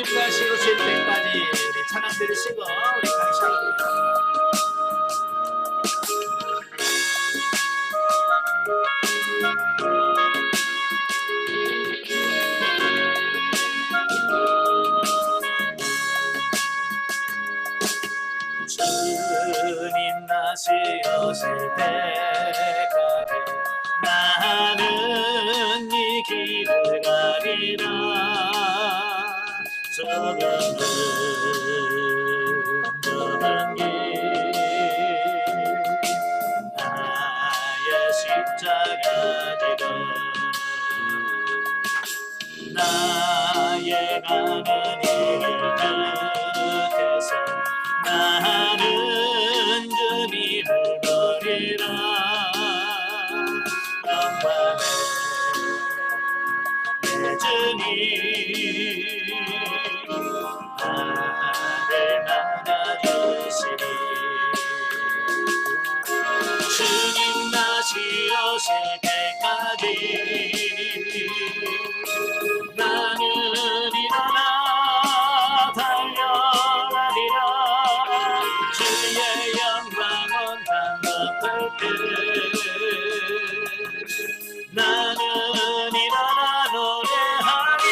주가 시로실 때까지 우리 찬양 드리시고 우리 감사합니다. 주님 다시 오실 때까지 나는 이 길을 가리라. 좁은 길 나의 십자가 지고 나의 가는 길 끝에서 나는 주님을 버리라. 영광의 내 주님 나를 안아주시니 주님 다시 오실 때까지 나는 일어나 달려가리라. 주의 영광 온탕 덮을 때 나는 일어나 노래하리.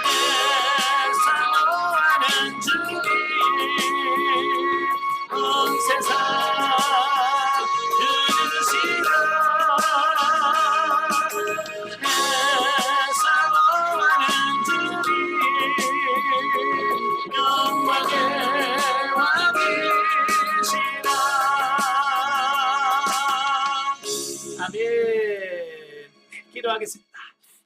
내 사모하는 주님 온 세상 들으시라. 내 사모하는 주님 영광의 왕이시라. 아멘. 기도하겠습니다.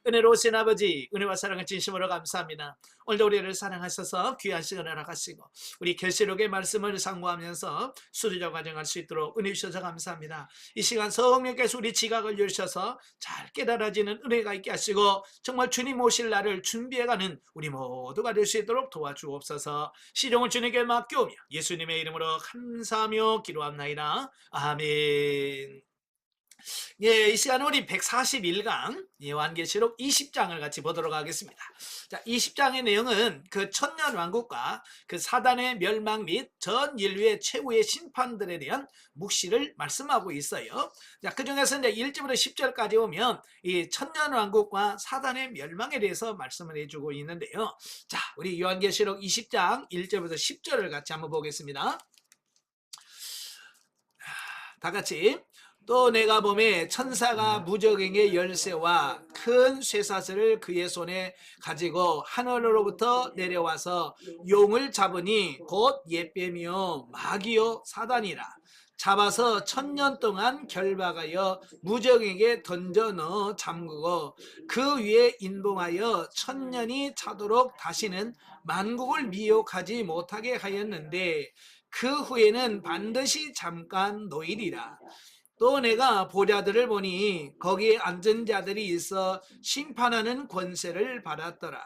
은혜로우신 아버지, 은혜와 사랑을 진심으로 감사합니다. 오늘도 우리를 사랑하셔서 귀한 시간을 허락하시고 우리 결실록의 말씀을 상고하면서 수리자 과정할 수 있도록 은혜 주셔서 감사합니다. 이 시간 성령께서 우리 지각을 열셔서 잘 깨달아지는 은혜가 있게 하시고 정말 주님 오실 날을 준비해가는 우리 모두가 될 수 있도록 도와주옵소서. 시종을 주님께 맡겨오며 예수님의 이름으로 감사하며 기도합나이다. 아멘. 예, 이 시간은 우리 141강 요한계시록 20장을 같이 보도록 하겠습니다. 자, 20장의 내용은 그 천년 왕국과 그 사단의 멸망 및 전 인류의 최후의 심판들에 대한 묵시를 말씀하고 있어요. 자, 그 중에서 이제 1절부터 10절까지 오면 이 천년 왕국과 사단의 멸망에 대해서 말씀을 해주고 있는데요. 자, 우리 요한계시록 20장 1절부터 10절을 같이 한번 보겠습니다. 다 같이. 또 내가 보매 천사가 무적행의 열쇠와 큰 쇠사슬을 그의 손에 가지고 하늘로부터 내려와서 용을 잡으니 곧 옛뱀이요 마귀요 사단이라. 잡아서 1000년 동안 결박하여 무적에게 던져 넣어 잠그고 그 위에 인봉하여 1000년이 차도록 다시는 만국을 미혹하지 못하게 하였는데 그 후에는 반드시 잠깐 노일이라. 또 내가 보좌들을 보니 거기에 앉은 자들이 있어 심판하는 권세를 받았더라.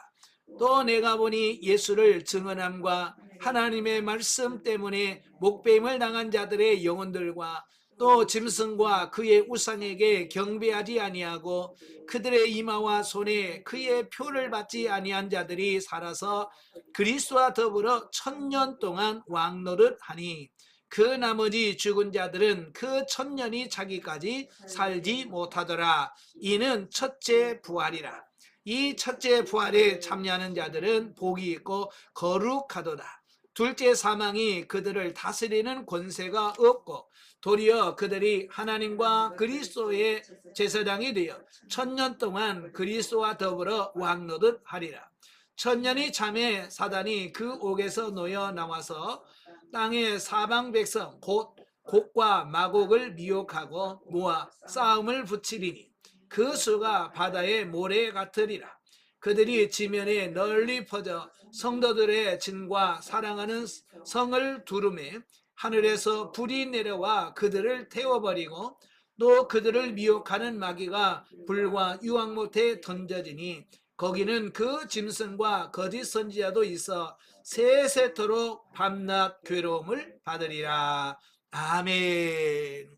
또 내가 보니 예수를 증언함과 하나님의 말씀 때문에 목배임을 당한 자들의 영혼들과 또 짐승과 그의 우상에게 경배하지 아니하고 그들의 이마와 손에 그의 표를 받지 아니한 자들이 살아서 그리스도와 더불어 1000년 동안 왕노릇 하니 그 나머지 죽은 자들은 그 1000년이 차기까지 살지 못하더라. 이는 첫째 부활이라. 이 첫째 부활에 참여하는 자들은 복이 있고 거룩하도다. 둘째 사망이 그들을 다스리는 권세가 없고 도리어 그들이 하나님과 그리스도의 제사장이 되어 1000년 동안 그리스도와 더불어 왕노릇 하리라. 1000년이 참에 사단이 그 옥에서 놓여 나와서 땅의 사방 백성 곧 곡과 마곡을 미혹하고 모아 싸움을 붙이리니 그 수가 바다의 모래 같으리라. 그들이 지면에 널리 퍼져 성도들의 진과 사랑하는 성을 두루매 하늘에서 불이 내려와 그들을 태워버리고 또 그들을 미혹하는 마귀가 불과 유황못에 던져지니 거기는 그 짐승과 거짓 선지자도 있어 세세토록 밤낮 괴로움을 받으리라. 아멘.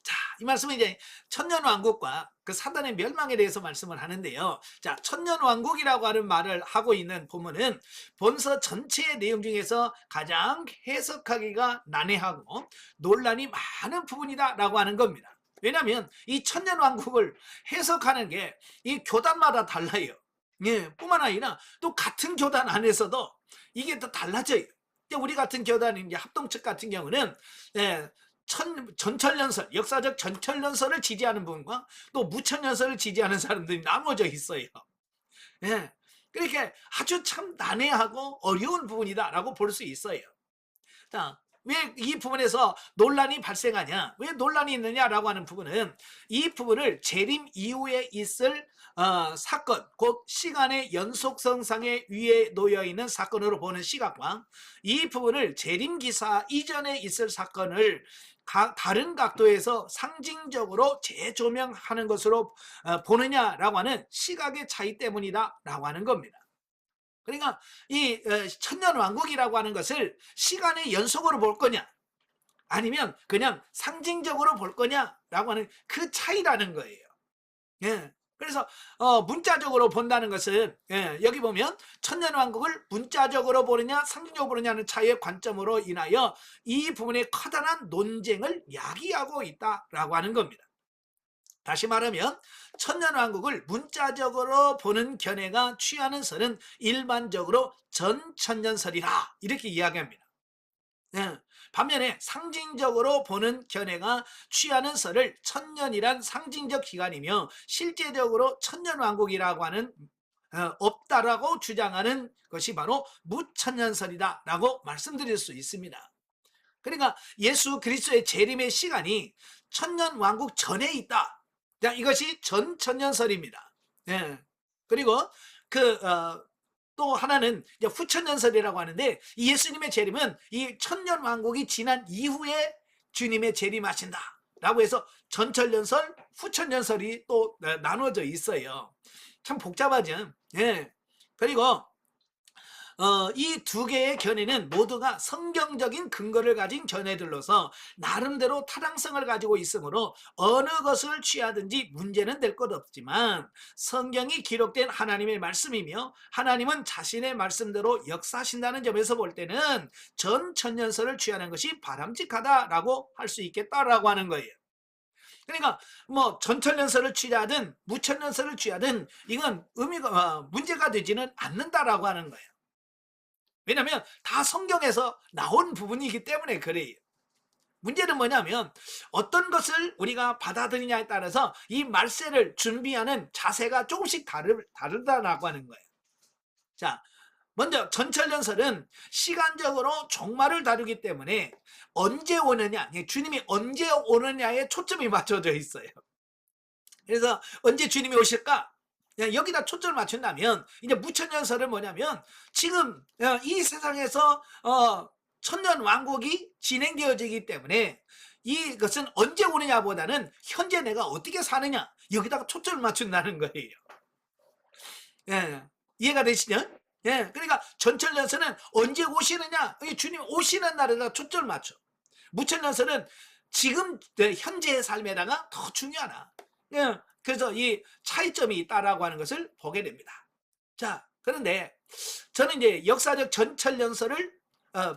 자, 이 말씀은 이제 천년왕국과 그 사단의 멸망에 대해서 말씀을 하는데요. 자, 천년왕국이라고 하는 말을 하고 있는 본문은 본서 전체의 내용 중에서 가장 해석하기가 난해하고 논란이 많은 부분이다라고 하는 겁니다. 왜냐하면 이 천년왕국을 해석하는 게 이 교단마다 달라요. 예, 뿐만 아니라 또 같은 교단 안에서도 이게 또 달라져요. 우리 같은 교단인 이제 합동측 같은 경우는 예, 전천년설, 역사적 전천년설을 지지하는 부분과 또 무천년설을 지지하는 사람들이 나눠져 있어요. 예, 그렇게 아주 참 난해하고 어려운 부분이다라고 볼 수 있어요. 자, 왜 이 부분에서 논란이 발생하냐? 왜 논란이 있느냐라고 하는 부분은 이 부분을 재림 이후에 있을 사건, 곧 시간의 연속성상에 위에 놓여 있는 사건으로 보는 시각과 이 부분을 재림 기사 이전에 있을 사건을 다른 각도에서 상징적으로 재조명하는 것으로 보느냐라고 하는 시각의 차이 때문이다라고 하는 겁니다. 그러니까 이 천년왕국이라고 하는 것을 시간의 연속으로 볼 거냐 아니면 그냥 상징적으로 볼 거냐라고 하는 그 차이라는 거예요. 예. 그래서 문자적으로 본다는 것은 여기 보면 천년왕국을 문자적으로 보느냐 상징적으로 보느냐는 차이의 관점으로 인하여 이 부분에 커다란 논쟁을 야기하고 있다라고 하는 겁니다. 다시 말하면 천년왕국을 문자적으로 보는 견해가 취하는 설은 일반적으로 전천년설이라 이렇게 이야기합니다. 반면에 상징적으로 보는 견해가 취하는 설을 천년이란 상징적 기간이며 실제적으로 천년왕국이라고 하는 없다라고 주장하는 것이 바로 무천년설이다라고 말씀드릴 수 있습니다. 그러니까 예수 그리스도의 재림의 시간이 천년왕국 전에 있다. 이것이 전천년설입니다. 예. 그리고 또 하나는 이제 후천년설이라고 하는데 이 예수님의 재림은 이 천년왕국이 지난 이후에 주님의 재림하신다라고 해서 전천년설, 후천년설이 또 나눠져 있어요. 참 복잡하죠. 예. 그리고 이 두 개의 견해는 모두가 성경적인 근거를 가진 견해들로서 나름대로 타당성을 가지고 있으므로 어느 것을 취하든지 문제는 될 것 없지만 성경이 기록된 하나님의 말씀이며 하나님은 자신의 말씀대로 역사하신다는 점에서 볼 때는 전천년설을 취하는 것이 바람직하다라고 할 수 있겠다라고 하는 거예요. 그러니까 뭐 전천년설을 취하든 무천년설을 취하든 이건 의미가 문제가 되지는 않는다라고 하는 거예요. 왜냐하면 다 성경에서 나온 부분이기 때문에 그래요. 문제는 뭐냐면 어떤 것을 우리가 받아들이냐에 따라서 이 말세를 준비하는 자세가 조금씩 다르다라고 하는 거예요. 자, 먼저 전천년설은 시간적으로 종말을 다루기 때문에 언제 오느냐, 주님이 언제 오느냐에 초점이 맞춰져 있어요. 그래서 언제 주님이 오실까? 여기다 초점을 맞춘다면 이제 무천년설은 뭐냐면 지금 이 세상에서 천년왕국이 진행되어지기 때문에 이것은 언제 오느냐보다는 현재 내가 어떻게 사느냐 여기다가 초점을 맞춘다는 거예요. 예, 이해가 되시죠? 예, 그러니까 전천년설은 언제 오시느냐, 주님 오시는 날에다 초점을 맞춰. 무천년설은 지금 현재의 삶에다가 더 중요하다. 예, 그래서 이 차이점이 있다라고 하는 것을 보게 됩니다. 자, 그런데 저는 이제 역사적 전천년설을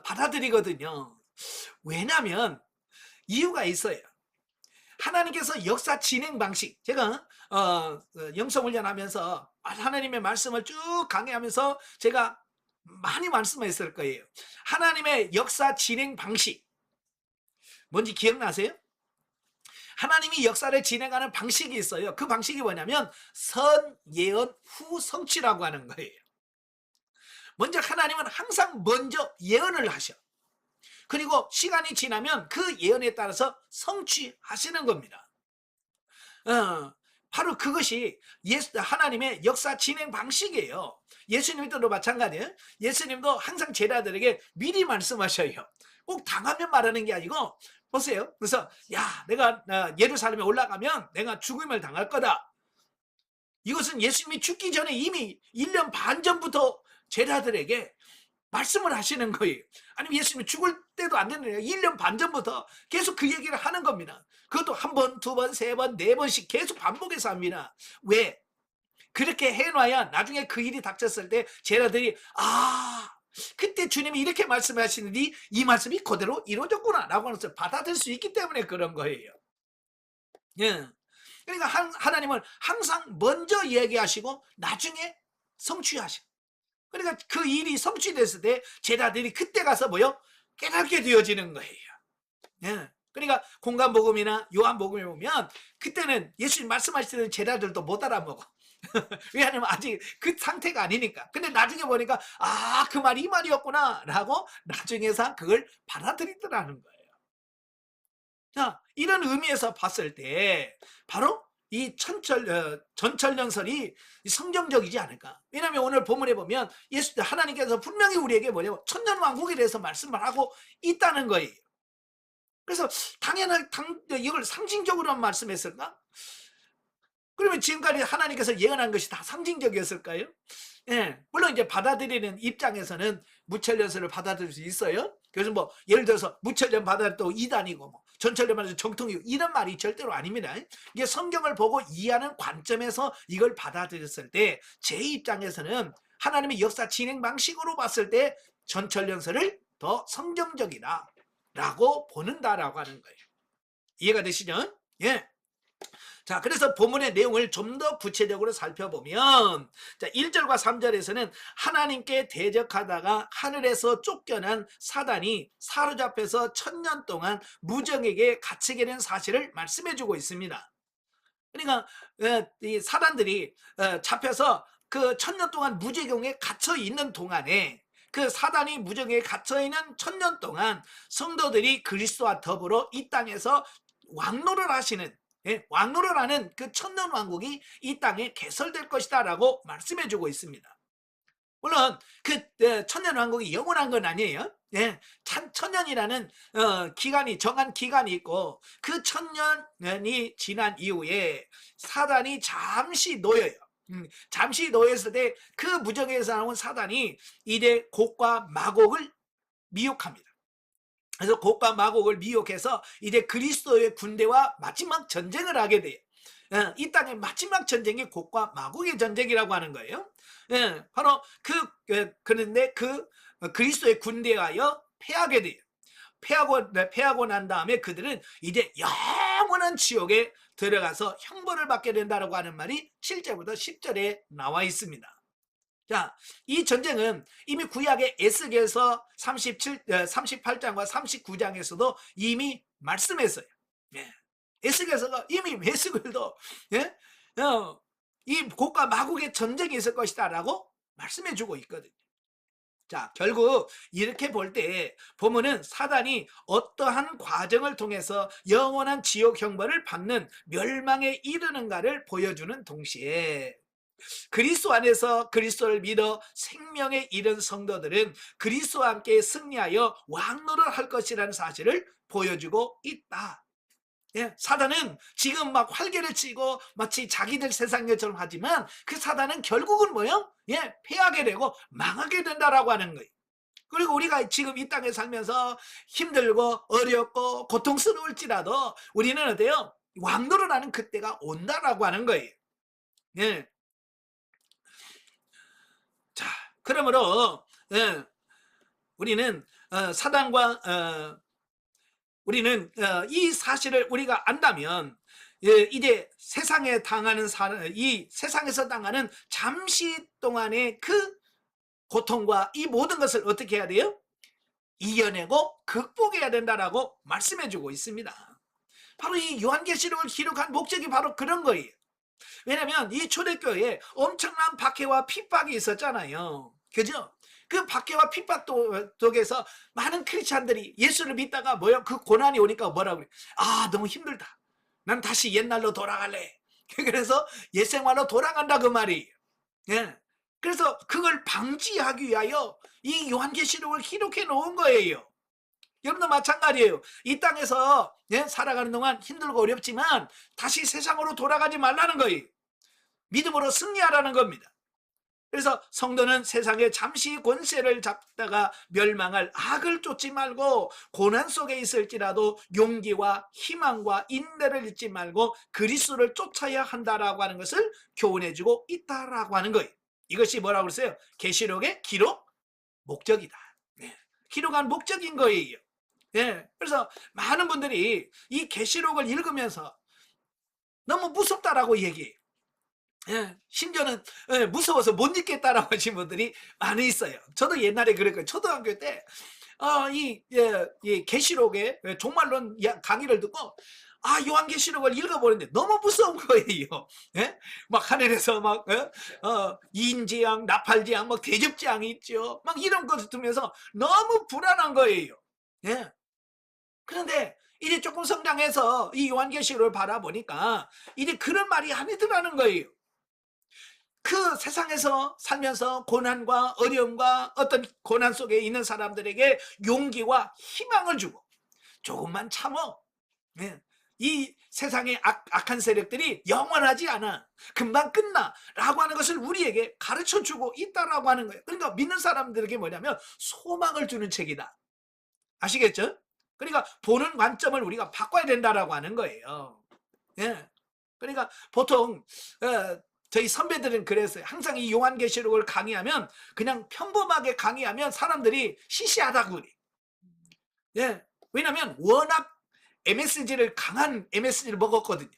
받아들이거든요. 왜냐하면 이유가 있어요. 하나님께서 역사 진행 방식, 제가 영성훈련하면서 하나님의 말씀을 쭉 강의하면서 제가 많이 말씀했을 거예요. 하나님의 역사 진행 방식 뭔지 기억나세요? 하나님이 역사를 진행하는 방식이 있어요. 그 방식이 뭐냐면 선, 예언, 후, 성취라고 하는 거예요. 먼저 하나님은 항상 먼저 예언을 하셔. 그리고 시간이 지나면 그 예언에 따라서 성취하시는 겁니다. 바로 그것이 하나님의 역사 진행 방식이에요. 예수님도 마찬가지예요. 예수님도 항상 제자들에게 미리 말씀하셔요. 꼭 당하면 말하는 게 아니고 보세요. 그래서 야, 내가 예루살렘에 올라가면 내가 죽음을 당할 거다. 이것은 예수님이 죽기 전에 이미 1년 반 전부터 제자들에게 말씀을 하시는 거예요. 아니면 예수님이 죽을 때도 안 되는 거예요. 1년 반 전부터 계속 그 얘기를 하는 겁니다. 그것도 한 번, 두 번, 세 번, 네 번씩 계속 반복해서 합니다. 왜? 그렇게 해놔야 나중에 그 일이 닥쳤을 때 제자들이 그때 주님이 이렇게 말씀하시는데 이 말씀이 그대로 이루어졌구나 라고 하는 것을 받아들일 수 있기 때문에 그런 거예요. 예. 그러니까 하나님은 항상 먼저 얘기하시고 나중에 성취하시고, 그러니까 그 일이 성취됐을 때 제자들이 그때 가서 깨닫게 되어지는 거예요. 예. 그러니까 공간복음이나 요한복음에 보면 그때는 예수님 말씀하실 때는 제자들도 못 알아먹어. 왜냐하면 아직 그 상태가 아니니까. 근데 나중에 보니까 그 말이 이 말이었구나 라고 나중에서 그걸 받아들이더라는 거예요. 자, 이런 의미에서 봤을 때 바로 이 전철연설이 성경적이지 않을까. 왜냐하면 오늘 본문에 보면 하나님께서 분명히 우리에게 천년왕국에 대해서 말씀을 하고 있다는 거예요. 그래서 이걸 상징적으로만 말씀했을까? 그러면 지금까지 하나님께서 예언한 것이 다 상징적이었을까요? 예, 물론 이제 받아들이는 입장에서는 무천년설을 받아들일 수 있어요. 그래서 예를 들어서 무천년 받아도 이단이고 전천년 받아도 정통이고 이런 말이 절대로 아닙니다. 이게 성경을 보고 이해하는 관점에서 이걸 받아들였을 때 제 입장에서는 하나님의 역사 진행 방식으로 봤을 때 전천년설을 더 성경적이다라고 보는다라고 하는 거예요. 이해가 되시죠? 예. 자, 그래서 본문의 내용을 좀 더 구체적으로 살펴보면, 자, 1절과 3절에서는 하나님께 대적하다가 하늘에서 쫓겨난 사단이 사로잡혀서 1000년 동안 무정에게 갇히게 된 사실을 말씀해주고 있습니다. 그러니까 이 사단들이 잡혀서 그 1000년 동안 무저경에 갇혀 있는 동안에, 그 사단이 무저경에 갇혀 있는 1000년 동안 성도들이 그리스도와 더불어 이 땅에서 왕노를 하시는, 왕노를 하는 그 천년 왕국이 이 땅에 개설될 것이다 라고 말씀해주고 있습니다. 물론 그 천년 왕국이 영원한 건 아니에요. 천년이라는 기간이, 정한 기간이 있고, 그 천년이 지난 이후에 사단이 잠시 놓여요. 잠시 놓였을 때 그 무정에서 나온 사단이 이제 곡과 마곡을 미혹합니다. 그래서 곡과 마곡을 미혹해서 이제 그리스도의 군대와 마지막 전쟁을 하게 돼요. 이 땅의 마지막 전쟁이 곡과 마곡의 전쟁이라고 하는 거예요. 바로 그런데 그리스도의 군대하여 패하게 돼요. 패하고 난 다음에 그들은 이제 영원한 지옥에 들어가서 형벌을 받게 된다라고 하는 말이 7절부터 10절에 나와 있습니다. 자, 이 전쟁은 이미 구약의 에스겔서 38장과 39장에서도 이미 말씀했어요. 에스겔서가 이미 에스겔도 이 곡과 마곡의 전쟁이 있을 것이다 라고 말씀해주고 있거든요. 자, 결국 이렇게 볼 때 보면은 사단이 어떠한 과정을 통해서 영원한 지옥 형벌을 받는 멸망에 이르는가를 보여주는 동시에, 그리스도 안에서 그리스도를 믿어 생명에 이른 성도들은 그리스도와 함께 승리하여 왕노를 할 것이라는 사실을 보여주고 있다. 사단은 지금 막 활개를 치고 마치 자기들 세상처럼 하지만 그 사단은 결국은 패하게 되고 망하게 된다라고 하는 거예요. 그리고 우리가 지금 이 땅에 살면서 힘들고 어렵고 고통스러울지라도 우리는 어때요? 왕노를 하는 그때가 온다라고 하는 거예요. 자, 그러므로 우리는 우리는 이 사실을 우리가 안다면 이제 이 세상에서 당하는 잠시 동안의 그 고통과 이 모든 것을 어떻게 해야 돼요? 이겨내고 극복해야 된다라고 말씀해주고 있습니다. 바로 이 요한계시록을 기록한 목적이 바로 그런 거예요. 왜냐하면 이 초대교회에 엄청난 박해와 핍박이 있었잖아요. 그죠? 그 박해와 핍박 속에서 많은 크리스찬들이 예수를 믿다가 그 고난이 오니까 뭐라고 그래? 너무 힘들다. 난 다시 옛날로 돌아갈래. 그래서 옛 생활로 돌아간다 그 말이에요. 그래서 그걸 방지하기 위하여 이 요한계시록을 기록해 놓은 거예요. 여러분도 마찬가지예요. 이 땅에서 살아가는 동안 힘들고 어렵지만 다시 세상으로 돌아가지 말라는 거예요. 믿음으로 승리하라는 겁니다. 그래서 성도는 세상에 잠시 권세를 잡다가 멸망할 악을 쫓지 말고 고난 속에 있을지라도 용기와 희망과 인내를 잊지 말고 그리스도를 쫓아야 한다라고 하는 것을 교훈해주고 있다라고 하는 거예요. 이것이 뭐라고 그랬어요? 계시록의 기록 목적이다. 네. 기록한 목적인 거예요. 네. 그래서 많은 분들이 이 계시록을 읽으면서 너무 무섭다라고 얘기해요. 예, 심지어는 무서워서 못 읽겠다라고 하신 분들이 많이 있어요. 저도 옛날에 그랬거든요. 초등학교 때 이 계시록의 종말론 강의를 듣고 요한계시록을 읽어보는데 너무 무서운 거예요. 예? 막 하늘에서 막 인재앙, 나팔재앙, 막 대접재앙이 있죠. 막 이런 것을 들으면서 너무 불안한 거예요. 예. 그런데 이제 조금 성장해서 이 요한계시록을 바라보니까 이제 그런 말이 아니더라는 거예요. 그 세상에서 살면서 고난과 어려움과 어떤 고난 속에 있는 사람들에게 용기와 희망을 주고 조금만 참어. 네. 이 세상의 악한 세력들이 영원하지 않아. 금방 끝나. 라고 하는 것을 우리에게 가르쳐 주고 있다라고 하는 거예요. 그러니까 믿는 사람들에게 뭐냐면 소망을 주는 책이다. 아시겠죠? 그러니까 보는 관점을 우리가 바꿔야 된다라고 하는 거예요. 예. 그러니까 보통 저희 선배들은 그랬어요. 항상 이 요한계시록을 강의하면 그냥 평범하게 강의하면 사람들이 시시하다고 그래. 예. 왜냐면 워낙 강한 MSG를 먹었거든요.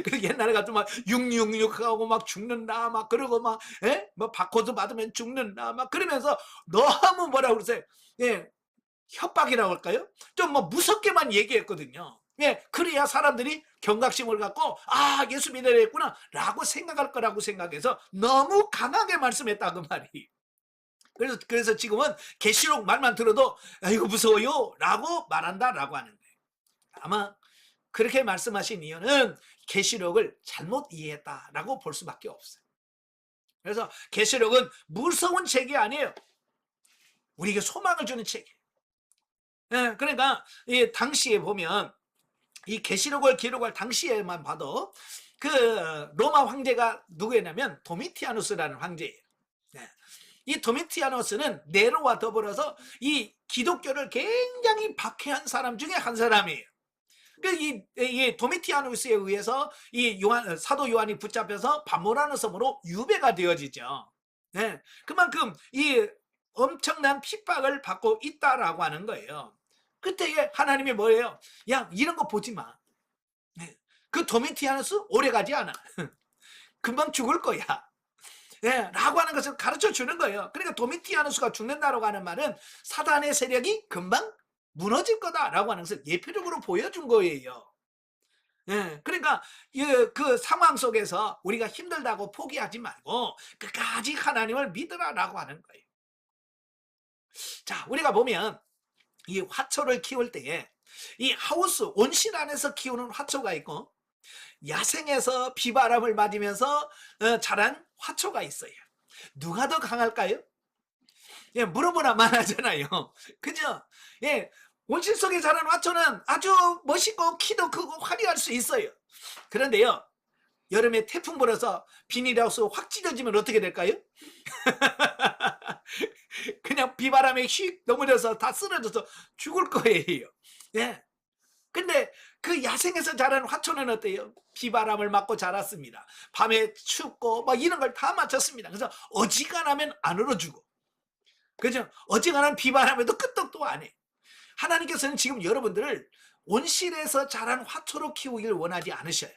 그래서 옛날에 같은 막 666하고 막 죽는다 막 그러고 막 뭐 바코드 받으면 죽는다 막 그러면서 너무 뭐라고 그러세요? 예. 협박이라고 할까요? 좀 뭐 무섭게만 얘기했거든요. 예, 그래야 사람들이 경각심을 갖고 예수 믿어야겠구나 라고 생각할 거라고 생각해서 너무 강하게 말씀했다 그 말이. 그래서 지금은 계시록 말만 들어도 이거 무서워요 라고 말한다라고 하는 거예요. 아마 그렇게 말씀하신 이유는 계시록을 잘못 이해했다라고 볼 수밖에 없어요. 그래서 계시록은 무서운 책이 아니에요. 우리에게 소망을 주는 책이에요. 예, 그러니까 이 당시에 보면 이 계시록을 기록할 당시에만 봐도 그 로마 황제가 누구였냐면 도미티아누스라는 황제예요. 네. 이 도미티아누스는 네로와 더불어서 이 기독교를 굉장히 박해한 사람 중에 한 사람이에요. 이 도미티아누스에 의해서 이 사도 요한이 붙잡혀서 반모라는 섬으로 유배가 되어지죠. 네. 그만큼 이 엄청난 핍박을 받고 있다라고 하는 거예요. 그때에 하나님이 뭐예요? 야, 이런 거 보지 마. 네. 그 도미티아누스 오래 가지 않아. 금방 죽을 거야. 네, 라고 하는 것을 가르쳐 주는 거예요. 그러니까 도미티아누스가 죽는다라고 하는 말은 사단의 세력이 금방 무너질 거다라고 하는 것을 예표적으로 보여준 거예요. 예, 그러니까 그 상황 속에서 우리가 힘들다고 포기하지 말고 끝까지 하나님을 믿으라라고 하는 거예요. 자, 우리가 보면 이 화초를 키울 때에 이 하우스 온실 안에서 키우는 화초가 있고 야생에서 비바람을 맞으면서 자란 화초가 있어요. 누가 더 강할까요? 예, 물어보나 말하잖아요. 그죠? 예, 온실 속에 자란 화초는 아주 멋있고 키도 크고 화려할 수 있어요. 그런데요, 여름에 태풍 불어서 비닐하우스 확 찢어지면 어떻게 될까요? 그냥 비바람에 휙 넘어져서 다 쓰러져서 죽을 거예요. 예. 근데 그 야생에서 자란 화초는 어때요? 비바람을 맞고 자랐습니다. 밤에 춥고 막 이런 걸 다 맞췄습니다. 그래서 어지간하면 안 얼어주고, 그죠? 어지간한 비바람에도 끄떡도 안 해. 하나님께서는 지금 여러분들을 온실에서 자란 화초로 키우길 원하지 않으셔요.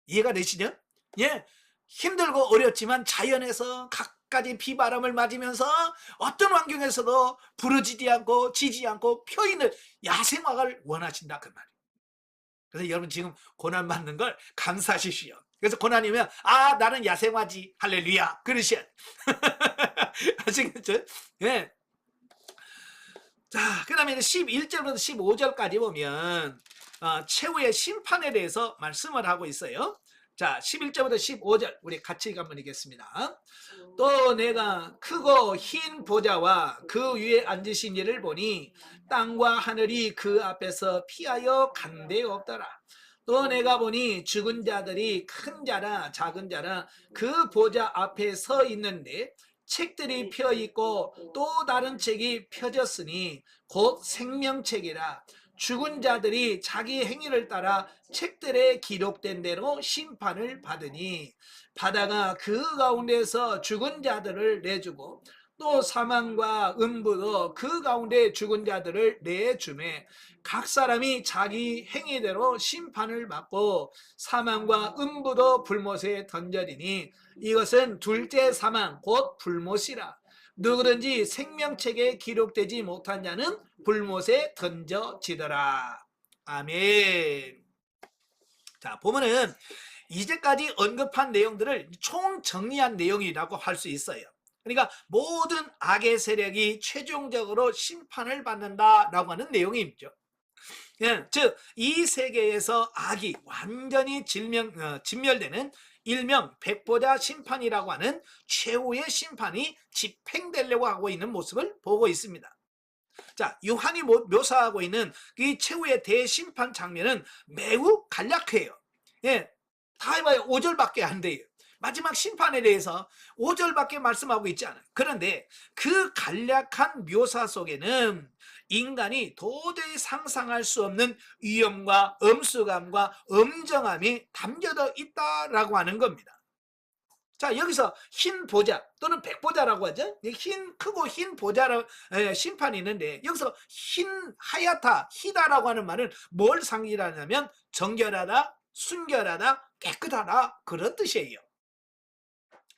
이해가 되시죠? 예. 힘들고 어렵지만 자연에서 각가지 비바람을 맞으면서 어떤 환경에서도 부러지지 않고 지지 않고 펴있는 야생화를 원하신다 그 말이에요. 그래서 여러분 지금 고난 받는 걸 감사하십시오. 그래서 고난이면 나는 야생화지 할렐루야 그러셔야 돼. 아시겠죠? 예. 자, 그 다음에 11절부터 15절까지 보면 최후의 심판에 대해서 말씀을 하고 있어요. 자, 11절부터 15절 우리 같이 한번 읽겠습니다. 또 내가 크고 흰 보좌와 그 위에 앉으신 이를 보니 땅과 하늘이 그 앞에서 피하여 간데 없더라. 또 내가 보니 죽은 자들이 큰 자나 작은 자나 그 보좌 앞에 서 있는데 책들이 펴 있고 또 다른 책이 펴졌으니 곧 생명책이라. 죽은 자들이 자기 행위를 따라 책들에 기록된 대로 심판을 받으니 바다가 그 가운데서 죽은 자들을 내주고 또 사망과 음부도 그 가운데 죽은 자들을 내주매 각 사람이 자기 행위대로 심판을 받고 사망과 음부도 불못에 던져지니 이것은 둘째 사망 곧 불못이라. 누구든지 생명책에 기록되지 못한 자는 불못에 던져지더라. 아멘. 자, 보면은 이제까지 언급한 내용들을 총정리한 내용이라고 할 수 있어요. 그러니까 모든 악의 세력이 최종적으로 심판을 받는다라고 하는 내용이죠. 즉, 이 세계에서 악이 완전히 진멸되는 일명 백보자 심판이라고 하는 최후의 심판이 집행되려고 하고 있는 모습을 보고 있습니다. 자, 요한이 묘사하고 있는 이 최후의 대심판 장면은 매우 간략해요. 예, 다 해봐야 5절밖에 안 돼요. 마지막 심판에 대해서 5절밖에 말씀하고 있지 않아요. 그런데 그 간략한 묘사 속에는 인간이 도저히 상상할 수 없는 위험과 엄수감과 엄정함이 담겨져 있다라고 하는 겁니다. 자, 여기서 흰 보좌 또는 백보좌라고 하죠. 크고 흰 보좌로 심판이 있는데 여기서 하얗다, 희다라고 하는 말은 뭘 상징하냐면 정결하다, 순결하다, 깨끗하다 그런 뜻이에요.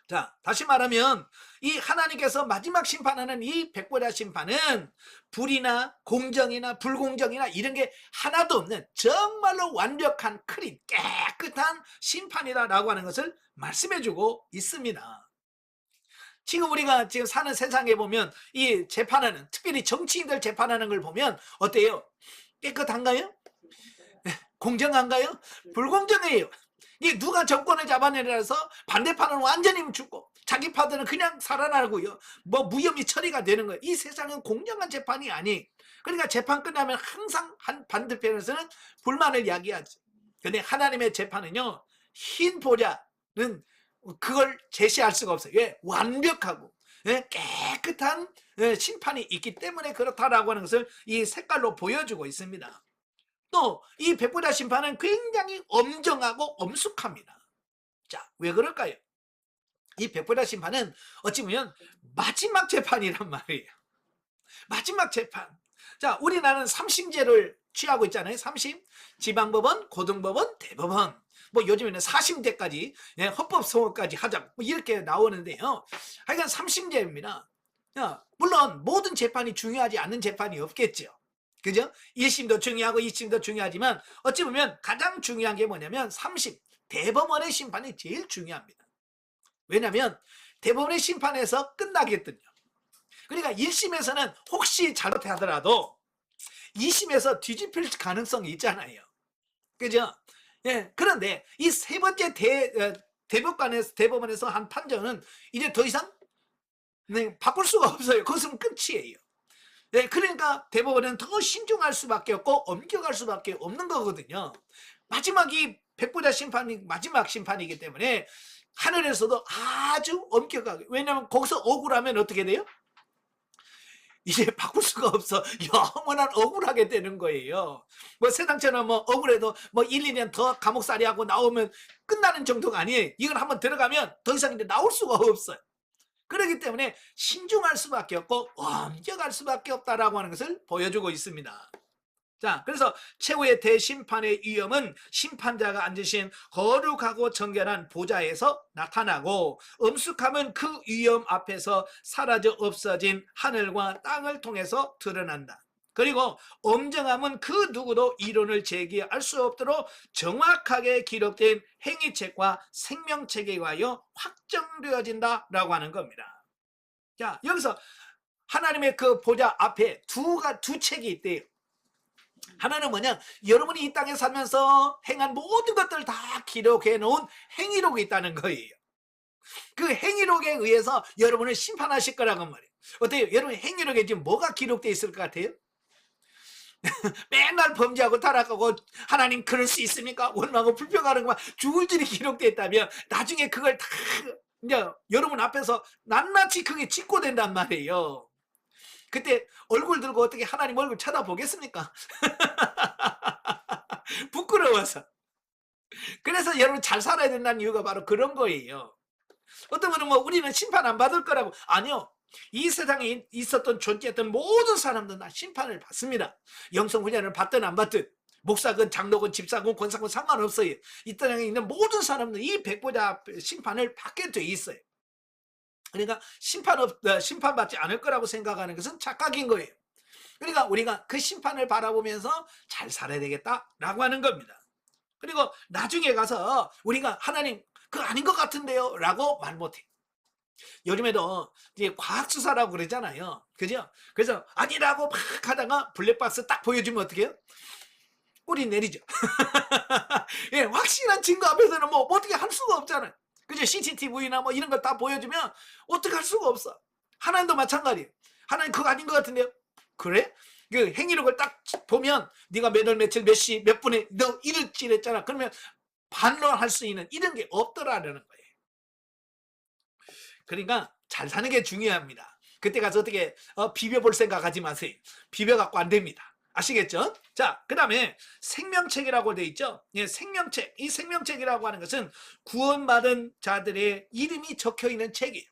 자, 다시 말하면 이 하나님께서 마지막 심판하는 이 백보자 심판은 불이나 공정이나 불공정이나 이런 게 하나도 없는 정말로 완벽한 클린 깨끗한 심판이다라고 하는 것을 말씀해주고 있습니다. 지금 우리가 지금 사는 세상에 보면 이 재판하는, 특별히 정치인들 재판하는 걸 보면 어때요? 깨끗한가요? 공정한가요? 불공정해요. 이 누가 정권을 잡아내려서 반대파는 완전히 죽고 자기 파들은 그냥 살아나고요. 뭐 무혐의 처리가 되는 거예요. 이 세상은 공정한 재판이 아니. 그러니까 재판 끝나면 항상 반대편에서는 불만을 이야기하죠. 근데 하나님의 재판은요, 흰 보좌는 그걸 제시할 수가 없어요. 왜? 완벽하고 깨끗한 심판이 있기 때문에 그렇다라고 하는 것을 이 색깔로 보여주고 있습니다. 또 이 백보자 심판은 굉장히 엄정하고 엄숙합니다. 자, 왜 그럴까요? 이 백보자 심판은 어찌 보면 마지막 재판이란 말이에요. 마지막 재판. 자, 우리나라는 3심제를 취하고 있잖아요. 3심. 지방법원, 고등법원, 대법원. 뭐 요즘에는 4심제까지 헌법소원까지 하자 뭐 이렇게 나오는데요. 하여간 3심제입니다. 물론 모든 재판이 중요하지 않는 재판이 없겠죠. 그죠? 1심도 중요하고 2심도 중요하지만 어찌 보면 가장 중요한 게 뭐냐면 3심, 대법원의 심판이 제일 중요합니다. 왜냐하면 대법원의 심판에서 끝나겠거든요. 그러니까 1심에서는 혹시 잘못하더라도 2심에서 뒤집힐 가능성이 있잖아요. 그죠? 예, 그런데 이 세 번째 대법원에서 한 판정은 이제 더 이상 바꿀 수가 없어요. 그것은 끝이에요. 네, 그러니까 대법원은 더 신중할 수밖에 없고 엄격할 수밖에 없는 거거든요. 마지막이 백보자 심판이 마지막 심판이기 때문에 하늘에서도 아주 엄격하게, 왜냐하면 거기서 억울하면 어떻게 돼요? 이제 바꿀 수가 없어. 영원한 억울하게 되는 거예요. 뭐 세상처럼 뭐 억울해도 뭐 1, 2년 더 감옥살이 하고 나오면 끝나는 정도가 아니에요. 이건 한번 들어가면 더 이상 이제 나올 수가 없어요. 그렇기 때문에 신중할 수밖에 없고 엄격할 수밖에 없다라고 하는 것을 보여주고 있습니다. 자, 그래서 최후의 대심판의 위엄은 심판자가 앉으신 거룩하고 정결한 보좌에서 나타나고, 엄숙함은 그 위엄 앞에서 사라져 없어진 하늘과 땅을 통해서 드러난다. 그리고 엄정함은 그 누구도 이론을 제기할 수 없도록 정확하게 기록된 행위책과 생명책에 의하여 확정되어진다라고 하는 겁니다. 자, 여기서 하나님의 그 보좌 앞에 두 책이 있대요. 하나는 뭐냐? 여러분이 이 땅에 살면서 행한 모든 것들을 다 기록해 놓은 행위록이 있다는 거예요. 그 행위록에 의해서 여러분을 심판하실 거라고 말이에요. 어때요? 여러분 행위록에 지금 뭐가 기록되어 있을 것 같아요? 맨날 범죄하고 타락하고 하나님 그럴 수 있습니까? 원망하고 불평하는 것만 줄줄이 기록되어 있다면 나중에 그걸 다 이제 여러분 앞에서 낱낱이 그게 직고된단 말이에요. 그때 얼굴 들고 어떻게 하나님 얼굴 쳐다보겠습니까? 부끄러워서. 그래서 여러분 잘 살아야 된다는 이유가 바로 그런 거예요. 어떤 분은 뭐 우리는 심판 안 받을 거라고. 아니요. 이 세상에 있었던 존재했던 모든 사람들은 다 심판을 받습니다. 영성훈련을 받든 안 받든 목사건 장로건 집사건 권사건 상관없어요. 이 땅에 있는 모든 사람들은 이 백보자 심판을 받게 돼 있어요. 그러니까 심판받지 않을 거라고 생각하는 것은 착각인 거예요. 그러니까 우리가 그 심판을 바라보면서 잘 살아야 되겠다라고 하는 겁니다. 그리고 나중에 가서 우리가 하나님 그거 아닌 것 같은데요 라고 말 못해. 요즘에도 이제 과학수사라고 그러잖아요. 그죠? 그래서 아니라고 막 하다가 블랙박스 딱 보여주면 어떻게 해요? 꼬리 내리죠. 예, 확실한 증거 앞에서는 뭐 어떻게 할 수가 없잖아요. 그죠? CCTV나 뭐 이런 걸 다 보여주면 어떻게 할 수가 없어. 하나님도 마찬가지예요. 하나님 그거 아닌 것 같은데요? 그래? 그 행위록을 딱 보면 네가 몇 월 며칠 몇 시 몇 분에 너 이랬지 이랬잖아. 그러면 반론할 수 있는 이런 게 없더라라는 거예요. 그러니까 잘 사는 게 중요합니다. 그때 가서 어떻게 비벼볼 생각하지 마세요. 비벼갖고 안 됩니다. 아시겠죠? 자, 그 다음에 생명책이라고 돼 있죠. 예, 생명책. 이 생명책이라고 하는 것은 구원받은 자들의 이름이 적혀 있는 책이에요.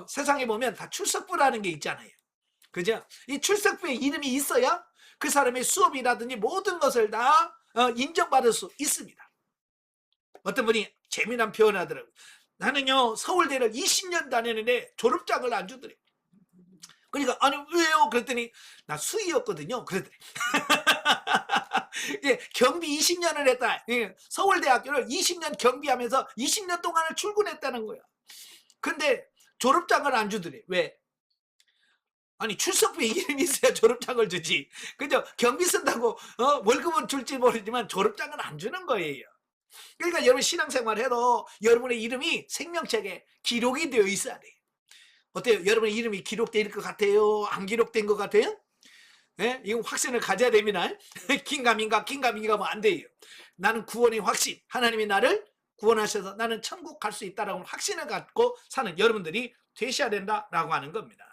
세상에 보면 다 출석부라는 게 있잖아요. 그죠? 이 출석부에 이름이 있어야 그 사람의 수업이라든지 모든 것을 다 인정받을 수 있습니다. 어떤 분이 재미난 표현을 하더라고요. 나는요 서울대를 20년 다녔는데 졸업장을 안 주더래. 그러니까 아니 왜요? 그랬더니 나 수의였거든요. 그랬더니 예, 경비 20년을 했다. 예, 서울대학교를 20년 경비하면서 20년 동안을 출근했다는 거야. 근데 졸업장을 안 주더래. 왜? 아니 출석부에 이름이 있어야 졸업장을 주지. 그죠? 경비 쓴다고 월급은 줄지 모르지만 졸업장은 안 주는 거예요. 그러니까 여러분 신앙생활 해도 여러분의 이름이 생명책에 기록이 되어 있어야 돼요. 어때요? 여러분의 이름이 기록될 것 같아요? 안 기록된 것 같아요? 네? 이건 확신을 가져야 됩니다. 긴가민가 뭐 안 돼요. 나는 구원의 확신. 하나님이 나를 구원하셔서 나는 천국 갈 수 있다라고 확신을 갖고 사는 여러분들이 되셔야 된다라고 하는 겁니다.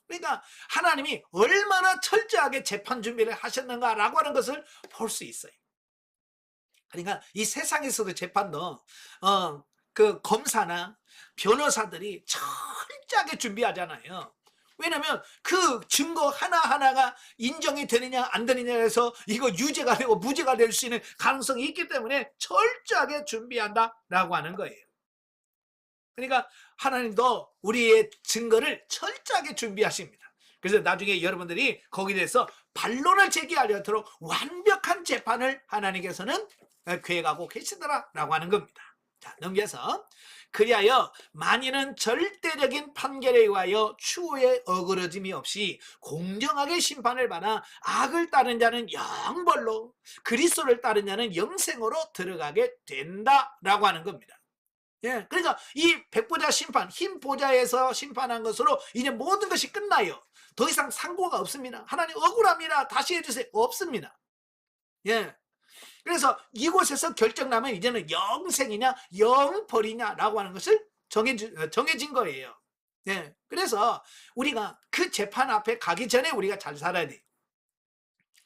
그러니까 하나님이 얼마나 철저하게 재판 준비를 하셨는가라고 하는 것을 볼 수 있어요. 그러니까 이 세상에서도 재판도 그 검사나 변호사들이 철저하게 준비하잖아요. 왜냐면 그 증거 하나하나가 인정이 되느냐 안 되느냐에서 이거 유죄가 되고 무죄가 될 수 있는 가능성이 있기 때문에 철저하게 준비한다라고 하는 거예요. 그러니까 하나님도 우리의 증거를 철저하게 준비하십니다. 그래서 나중에 여러분들이 거기에 대해서 반론을 제기하려도록 완벽한 재판을 하나님께서는 계획하고 계시더라라고 하는 겁니다. 자, 넘겨서 그리하여 만인은 절대적인 판결에 의하여 추후에 어그러짐이 없이 공정하게 심판을 받아 악을 따른 자는 영벌로 그리스도를 따른 자는 영생으로 들어가게 된다라고 하는 겁니다. 예, 그러니까 이 백보자 심판, 흰 보좌에서 심판한 것으로 이제 모든 것이 끝나요. 더 이상 상고가 없습니다. 하나님 억울합니다. 다시 해주세요. 없습니다. 예. 그래서 이곳에서 결정나면 이제는 영생이냐 영벌이냐라고 하는 것을 정해진 거예요. 예. 그래서 우리가 그 재판 앞에 가기 전에 우리가 잘 살아야 돼요.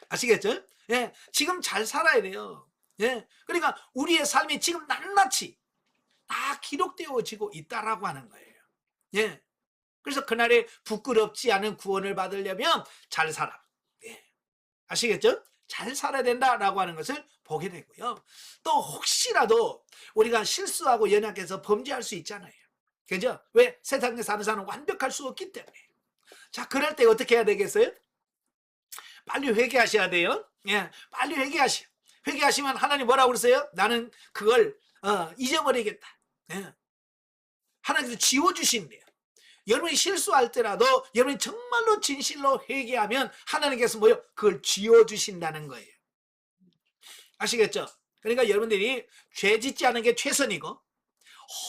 아시겠죠? 예. 지금 잘 살아야 돼요. 예. 그러니까 우리의 삶이 지금 낱낱이 다 기록되어지고 있다라고 하는 거예요. 예. 그래서 그날에 부끄럽지 않은 구원을 받으려면 잘 살아. 예. 아시겠죠? 잘 살아야 된다라고 하는 것을 보게 되고요. 또 혹시라도 우리가 실수하고 연약해서 범죄할 수 있잖아요. 그죠? 왜? 세상에 사는 사람은 완벽할 수 없기 때문에. 자, 그럴 때 어떻게 해야 되겠어요? 빨리 회개하셔야 돼요. 예, 빨리 회개하셔. 회개하시면 하나님 뭐라고 그러세요? 나는 그걸 잊어버리겠다. 예. 하나님께서 지워주신대요. 여러분이 실수할 때라도 여러분이 정말로 진실로 회개하면 하나님께서 뭐요? 그걸 지워주신다는 거예요. 아시겠죠? 그러니까 여러분들이 죄 짓지 않은 게 최선이고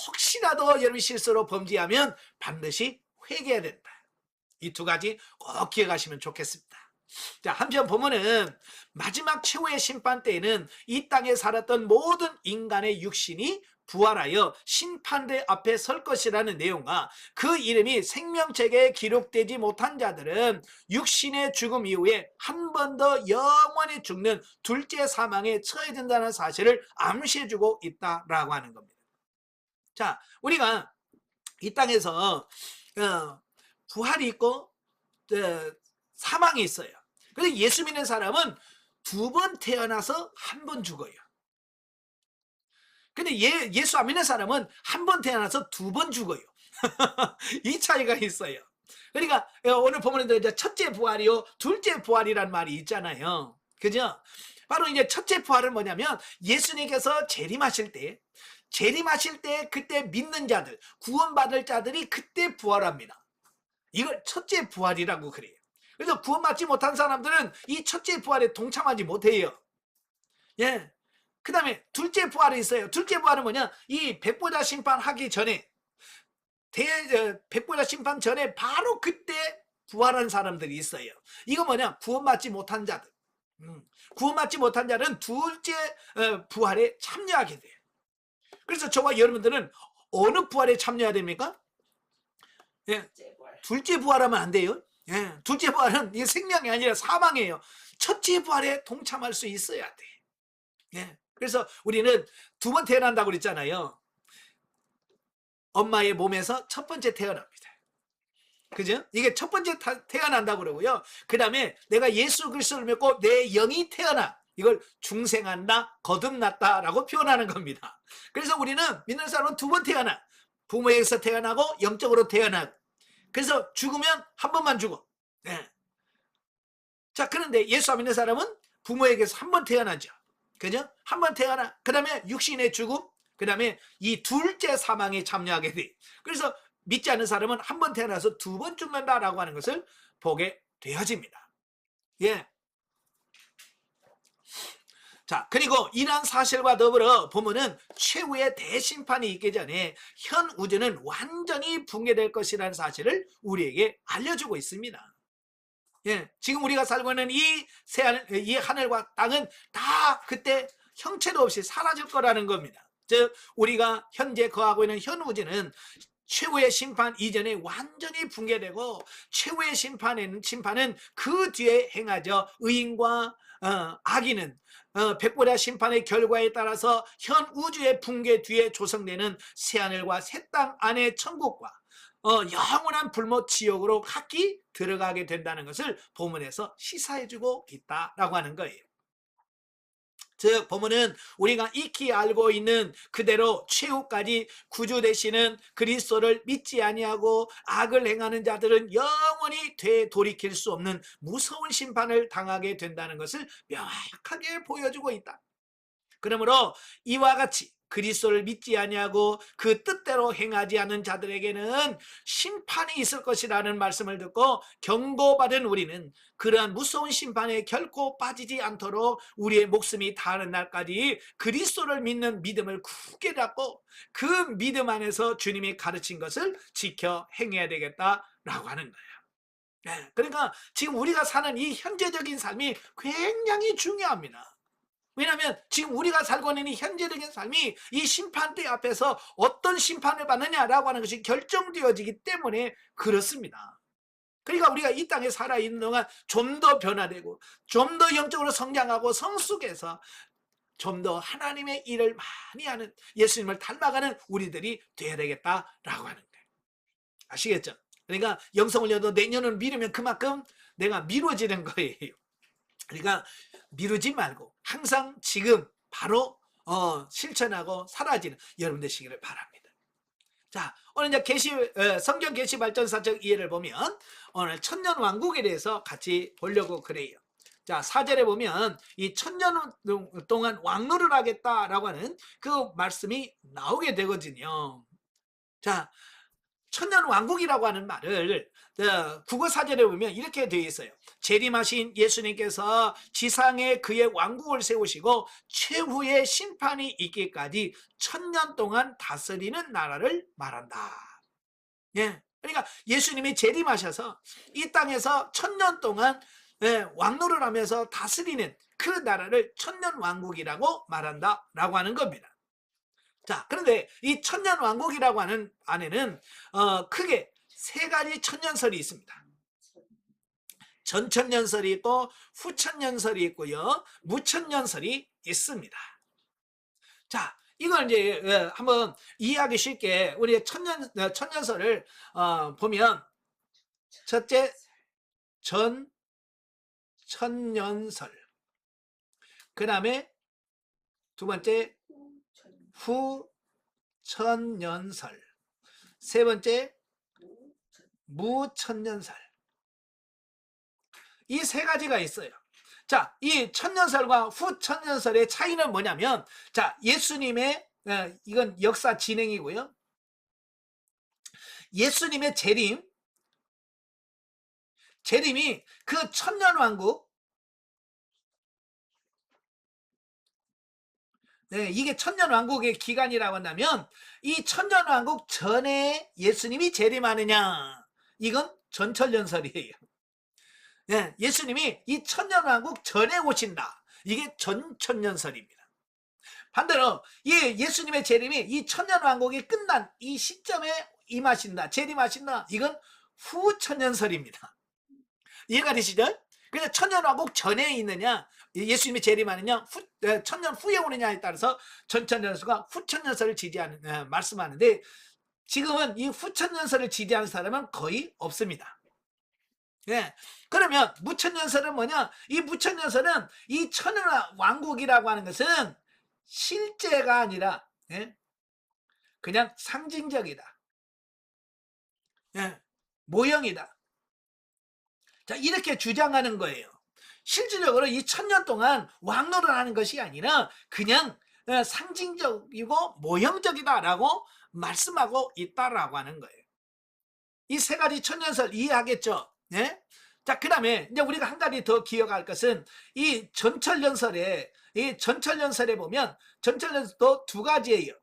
혹시라도 여러분이 실수로 범죄하면 반드시 회개해야 된다. 이 두 가지 꼭 기억하시면 좋겠습니다. 자, 한편 보면은 마지막 최후의 심판 때에는 이 땅에 살았던 모든 인간의 육신이 부활하여 심판대 앞에 설 것이라는 내용과 그 이름이 생명책에 기록되지 못한 자들은 육신의 죽음 이후에 한 번 더 영원히 죽는 둘째 사망에 처해진다는 사실을 암시해주고 있다라고 하는 겁니다. 자, 우리가 이 땅에서 부활이 있고 사망이 있어요. 그래서 예수 믿는 사람은 두 번 태어나서 한 번 죽어요. 근데 예수 안 믿는 사람은 한 번 태어나서 두 번 죽어요. 이 차이가 있어요. 그러니까 오늘 보면 이제 첫째 부활이요, 둘째 부활이란 말이 있잖아요. 그죠? 바로 이제 첫째 부활은 뭐냐면 예수님께서 재림하실 때 그때 믿는 자들, 구원받을 자들이 그때 부활합니다. 이걸 첫째 부활이라고 그래요. 그래서 구원받지 못한 사람들은 이 첫째 부활에 동참하지 못해요. 예. 그 다음에 둘째 부활이 있어요. 둘째 부활은 뭐냐? 이 백보자 심판하기 전에, 백보자 심판 전에 바로 그때 부활한 사람들이 있어요. 이거 뭐냐? 구원받지 못한 자들. 구원받지 못한 자는 둘째 부활에 참여하게 돼요. 그래서 저와 여러분들은 어느 부활에 참여해야 됩니까? 예. 둘째 부활하면 안 돼요. 예. 둘째 부활은 이게 생명이 아니라 사망이에요. 첫째 부활에 동참할 수 있어야 돼. 예. 그래서 우리는 두 번 태어난다고 그랬잖아요. 엄마의 몸에서 첫 번째 태어납니다. 그죠? 이게 첫 번째 태어난다고 그러고요. 그 다음에 내가 예수 그리스도를 믿고 내 영이 태어나. 이걸 중생한다, 거듭났다라고 표현하는 겁니다. 그래서 우리는 믿는 사람은 두 번 태어나. 부모에게서 태어나고 영적으로 태어나고. 그래서 죽으면 한 번만 죽어. 네. 자, 그런데 예수 안 믿는 사람은 부모에게서 한 번 태어나죠. 그죠? 한 번 태어나. 그 다음에 육신의 죽음. 그 다음에 이 둘째 사망에 참여하게 돼. 그래서 믿지 않는 사람은 한 번 태어나서 두 번 죽는다라고 하는 것을 보게 되어집니다. 예. 자, 그리고 이러한 사실과 더불어 보면은 최후의 대심판이 있기 전에 현 우주는 완전히 붕괴될 것이라는 사실을 우리에게 알려주고 있습니다. 예, 지금 우리가 살고 있는 이 하늘과 땅은 다 그때 형체도 없이 사라질 거라는 겁니다. 즉 우리가 현재 거하고 있는 현 우주는 최후의 심판 이전에 완전히 붕괴되고 최후의 심판은 그 뒤에 행하죠. 의인과 악인은 백보자 심판의 결과에 따라서 현 우주의 붕괴 뒤에 조성되는 새하늘과 새 땅 안의 천국과 영원한 불못 지옥으로 각기 들어가게 된다는 것을 본문에서 시사해주고 있다라고 하는 거예요. 즉 본문은 우리가 익히 알고 있는 그대로 최후까지 구주 되시는 그리스도를 믿지 아니하고 악을 행하는 자들은 영원히 되돌이킬 수 없는 무서운 심판을 당하게 된다는 것을 명확하게 보여주고 있다. 그러므로 이와 같이 그리스도를 믿지 아니하고 그 뜻대로 행하지 않는 자들에게는 심판이 있을 것이라는 말씀을 듣고 경고받은 우리는 그러한 무서운 심판에 결코 빠지지 않도록 우리의 목숨이 다하는 날까지 그리스도를 믿는 믿음을 굳게 잡고 그 믿음 안에서 주님이 가르친 것을 지켜 행해야 되겠다라고 하는 거예요. 네, 그러니까 지금 우리가 사는 이 현재적인 삶이 굉장히 중요합니다. 왜냐하면 지금 우리가 살고 있는 이 현재적인 삶이 이 심판대 앞에서 어떤 심판을 받느냐라고 하는 것이 결정되어지기 때문에 그렇습니다. 그러니까 우리가 이 땅에 살아있는 동안 좀 더 변화되고 좀 더 영적으로 성장하고 성숙해서 좀 더 하나님의 일을 많이 하는 예수님을 닮아가는 우리들이 되어야 되겠다라고 하는 거예요. 아시겠죠? 그러니까 영성을려도 내년을 미루면 그만큼 내가 미뤄지는 거예요. 그러니까 미루지 말고 항상 지금 바로 실천하고 사라지는 여러분 되시기를 바랍니다. 자, 오늘 이제 성경 계시 발전사적 이해를 보면 오늘 천년 왕국에 대해서 같이 보려고 그래요. 자, 4절에 보면 이 천년 동안 왕노를 하겠다라고 하는 그 말씀이 나오게 되거든요. 자, 천년 왕국이라고 하는 말을 국어 사전에 보면 이렇게 되어 있어요. 재림하신 예수님께서 지상에 그의 왕국을 세우시고 최후의 심판이 있기까지 천년 동안 다스리는 나라를 말한다. 예, 그러니까 예수님이 재림하셔서 이 땅에서 천년 동안 왕노를 하면서 다스리는 그 나라를 천년왕국이라고 말한다라고 하는 겁니다. 자, 그런데 이 천년왕국이라고 하는 안에는 크게 세 가지 천년설이 있습니다. 전천년설이 있고 후천년설이 있고요, 무천년설이 있습니다. 자, 이걸 이제 한번 이해하기 쉽게 우리 천년설을 보면, 첫째 전천년설, 그 다음에 두 번째 후천년설, 세 번째 무천년설. 이 세 가지가 있어요. 자, 이 천년설과 후천년설의 차이는 뭐냐면, 자, 예수님의 이건 역사 진행이고요, 예수님의 재림이 그 천년왕국, 이게 천년왕국의 기간이라고 한다면, 이 천년왕국 전에 예수님이 재림하느냐, 이건 전천년설이에요. 예수님이 이 천년왕국 전에 오신다, 이게 전천년설입니다. 반대로 예수님의 재림이 이 천년왕국이 끝난 이 시점에 임하신다, 재림하신다, 이건 후천년설입니다. 이해가 되시죠? 그래서 천년왕국 전에 있느냐, 예수님이 재림하느냐, 천년 후에 오느냐에 따라서 전천년설과 후천년설을 지지하는, 말씀하는데, 지금은 이 후천년설을 지지하는 사람은 거의 없습니다. 그러면 무천년설은 뭐냐? 이 무천년설은 이 천년왕국이라고 하는 것은 실제가 아니라 그냥 상징적이다, 모형이다. 자, 이렇게 주장하는 거예요. 실질적으로 이 천년 동안 왕노를 하는 것이 아니라 그냥 상징적이고 모형적이다라고 말씀하고 있다라고 하는 거예요. 이 세 가지 천년설 이해하겠죠? 자, 그 다음에 이제 우리가 한 가지 더 기억할 것은, 이 전천년설에 보면 전천년설도 두 가지예요.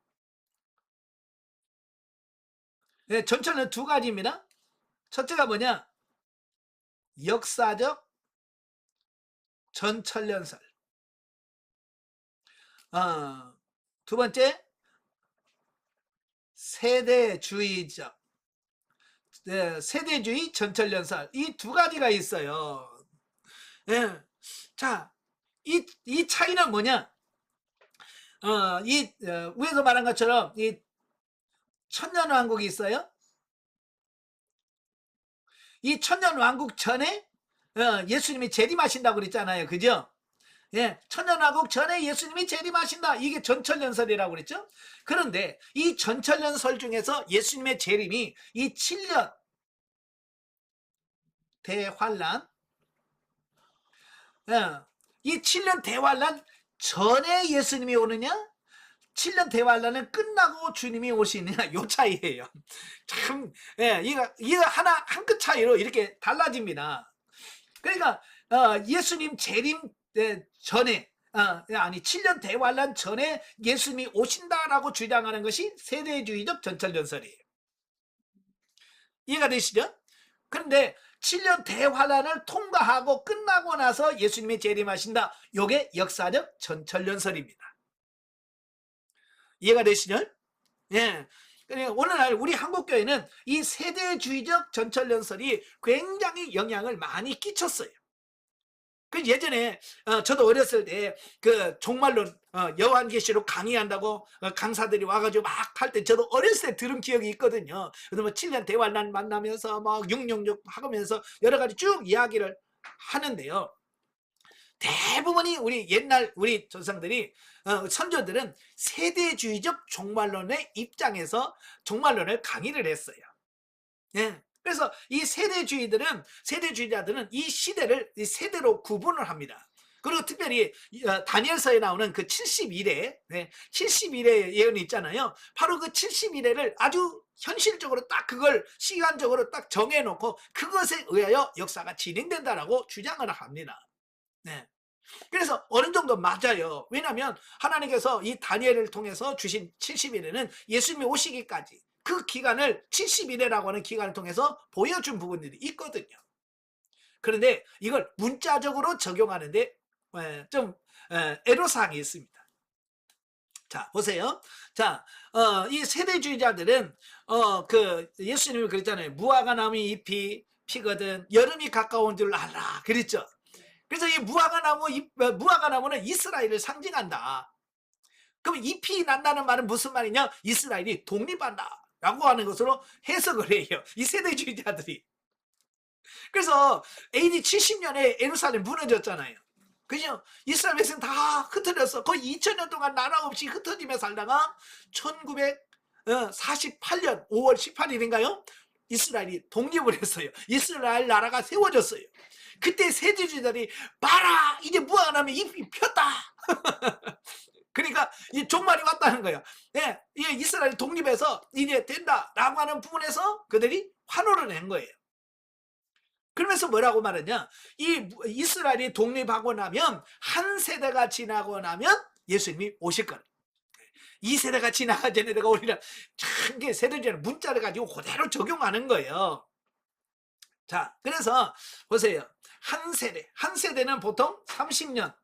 전천년 두 가지입니다. 첫째가 뭐냐? 역사적 전천년설. 두 번째, 세대주의적, 세대주의 전천년설. 이 두 가지가 있어요. 자, 이 차이는 뭐냐? 위에서 말한 것처럼 이 천년왕국이 있어요. 이 천년왕국 전에 예수님이 재림하신다고 그랬잖아요, 그죠? 천년왕국 전에 예수님이 재림하신다, 이게 전천년설이라고 그랬죠. 그런데 이 전천년설 중에서 예수님의 재림이 이 7년 대환란, 이 7년 대환란 전에 예수님이 오느냐, 7년 대환란은 끝나고 주님이 오시느냐, 요 차이예요. 참, 이거 한 끗 차이로 이렇게 달라집니다. 그러니까 예수님 재림 전에, 아니 7년 대환란 전에 예수님이 오신다라고 주장하는 것이 세대주의적 전천년설이에요. 이해가 되시죠? 그런데 7년 대환란을 통과하고 끝나고 나서 예수님이 재림하신다, 요게 역사적 전천년설입니다. 이해가 되시죠? 오늘날 우리 한국교회는 이 세대주의적 전천년설이 굉장히 영향을 많이 끼쳤어요. 그 예전에 저도 어렸을 때 그 종말론 요한계시록 강의한다고 강사들이 와가지고 막 할 때 저도 어렸을 때 들은 기억이 있거든요. 그래서 뭐 7년 대환란 만나면서 막 666 하면서 여러 가지 쭉 이야기를 하는데요. 대부분이 우리 옛날 우리 조상들이 선조들은 세대주의적 종말론의 입장에서 종말론을 강의를 했어요. 그래서 이 세대주의자들은 이 시대를 이 세대로 구분을 합니다. 그리고 특별히 다니엘서에 나오는 그 71회 71회 예언이 있잖아요. 바로 그 71회를 아주 현실적으로 딱 그걸 시간적으로 딱 정해놓고 그것에 의하여 역사가 진행된다라고 주장을 합니다. 그래서 어느 정도 맞아요. 왜냐하면 하나님께서 이 다니엘을 통해서 주신 70일에는 예수님이 오시기까지 그 기간을 70일이라고 하는 기간을 통해서 보여준 부분들이 있거든요. 그런데 이걸 문자적으로 적용하는데 좀 애로사항이 있습니다. 자, 보세요. 자, 이 세대주의자들은 그 예수님이 그랬잖아요. 무화과 나무 잎이 피거든 여름이 가까운 줄 알라 그랬죠. 그래서 이 무화과 나무는 이스라엘을 상징한다. 그럼 잎이 난다는 말은 무슨 말이냐? 이스라엘이 독립한다 라고 하는 것으로 해석을 해요, 이 세대주의자들이. 그래서 AD 70년에 예루살렘 무너졌잖아요. 그죠? 이스라엘 백성 다 흩어졌어. 거의 2000년 동안 나라 없이 흩어지며 살다가 1948년 5월 18일인가요? 이스라엘이 독립을 했어요. 이스라엘 나라가 세워졌어요. 그때 세대주의자들이 봐라, 이제 무화과나무 잎이 폈다. 그러니까 이 종말이 왔다는 거예요. 예, 이스라엘 독립해서 이제 된다라고 하는 부분에서 그들이 환호를 낸 거예요. 그러면서 뭐라고 말하냐? 이 이스라엘이 독립하고 나면 한 세대가 지나고 나면 예수님이 오실 거예요. 이 세대가 지나가 쟤네가 오리라. 참, 게 세대주의는 문자를 가지고 그대로 적용하는 거예요. 자, 그래서 보세요. 한 세대는 보통 30년을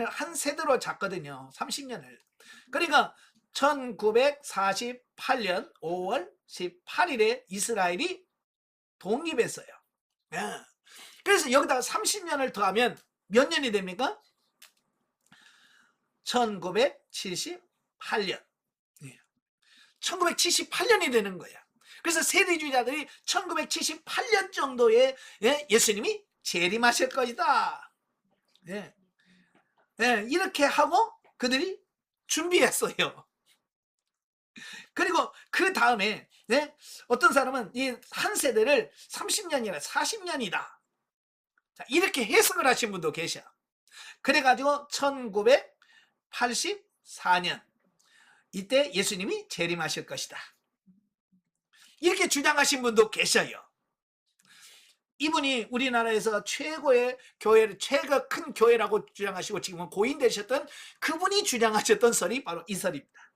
한 세대로 잡거든요. 30년을. 그러니까 1948년 5월 18일에 이스라엘이 독립했어요. 그래서 여기다가 30년을 더하면 몇 년이 됩니까? 1978년. 1978년이 되는 거야. 그래서 세대주의자들이 1978년 정도에 예수님이 재림하실 것이다. 이렇게 하고 그들이 준비했어요. 그리고 그 다음에 어떤 사람은 이 한 세대를 30년이나 40년이다. 자, 이렇게 해석을 하신 분도 계셔. 그래가지고 1984년 이때 예수님이 재림하실 것이다. 이렇게 주장하신 분도 계셔요. 이분이 우리나라에서 최고의 교회, 최고 큰 교회라고 주장하시고 지금은 고인 되셨던 그분이 주장하셨던 설이 바로 이 설입니다.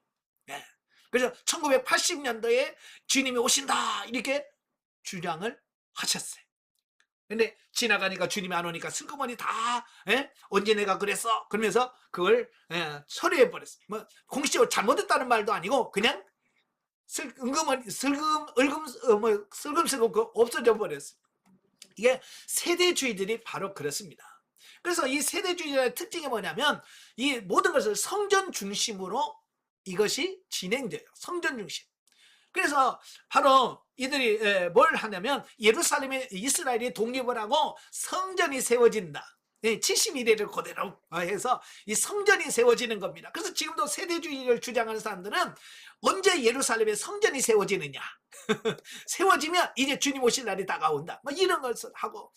그래서 1980년도에 주님이 오신다 이렇게 주장을 하셨어요. 근데 지나가니까 주님이 안 오니까 슬그머니 다 언제 내가 그랬어? 그러면서 그걸 처리해 버렸어요. 뭐 공식적으로 잘못했다는 말도 아니고 그냥 슬금슬금 없어져 버렸어요. 이게 세대주의들이 바로 그렇습니다. 그래서 이 세대주의의 특징이 뭐냐면 이 모든 것을 성전 중심으로 이것이 진행돼요. 성전 중심. 그래서 바로 이들이 뭘 하냐면 예루살렘에 이스라엘이 독립을 하고 성전이 세워진다. 71회를 그대로 해서 이 성전이 세워지는 겁니다. 그래서 지금도 세대주의를 주장하는 사람들은 언제 예루살렘에 성전이 세워지느냐. 세워지면 이제 주님 오실 날이 다가온다. 뭐 이런 것을 하고.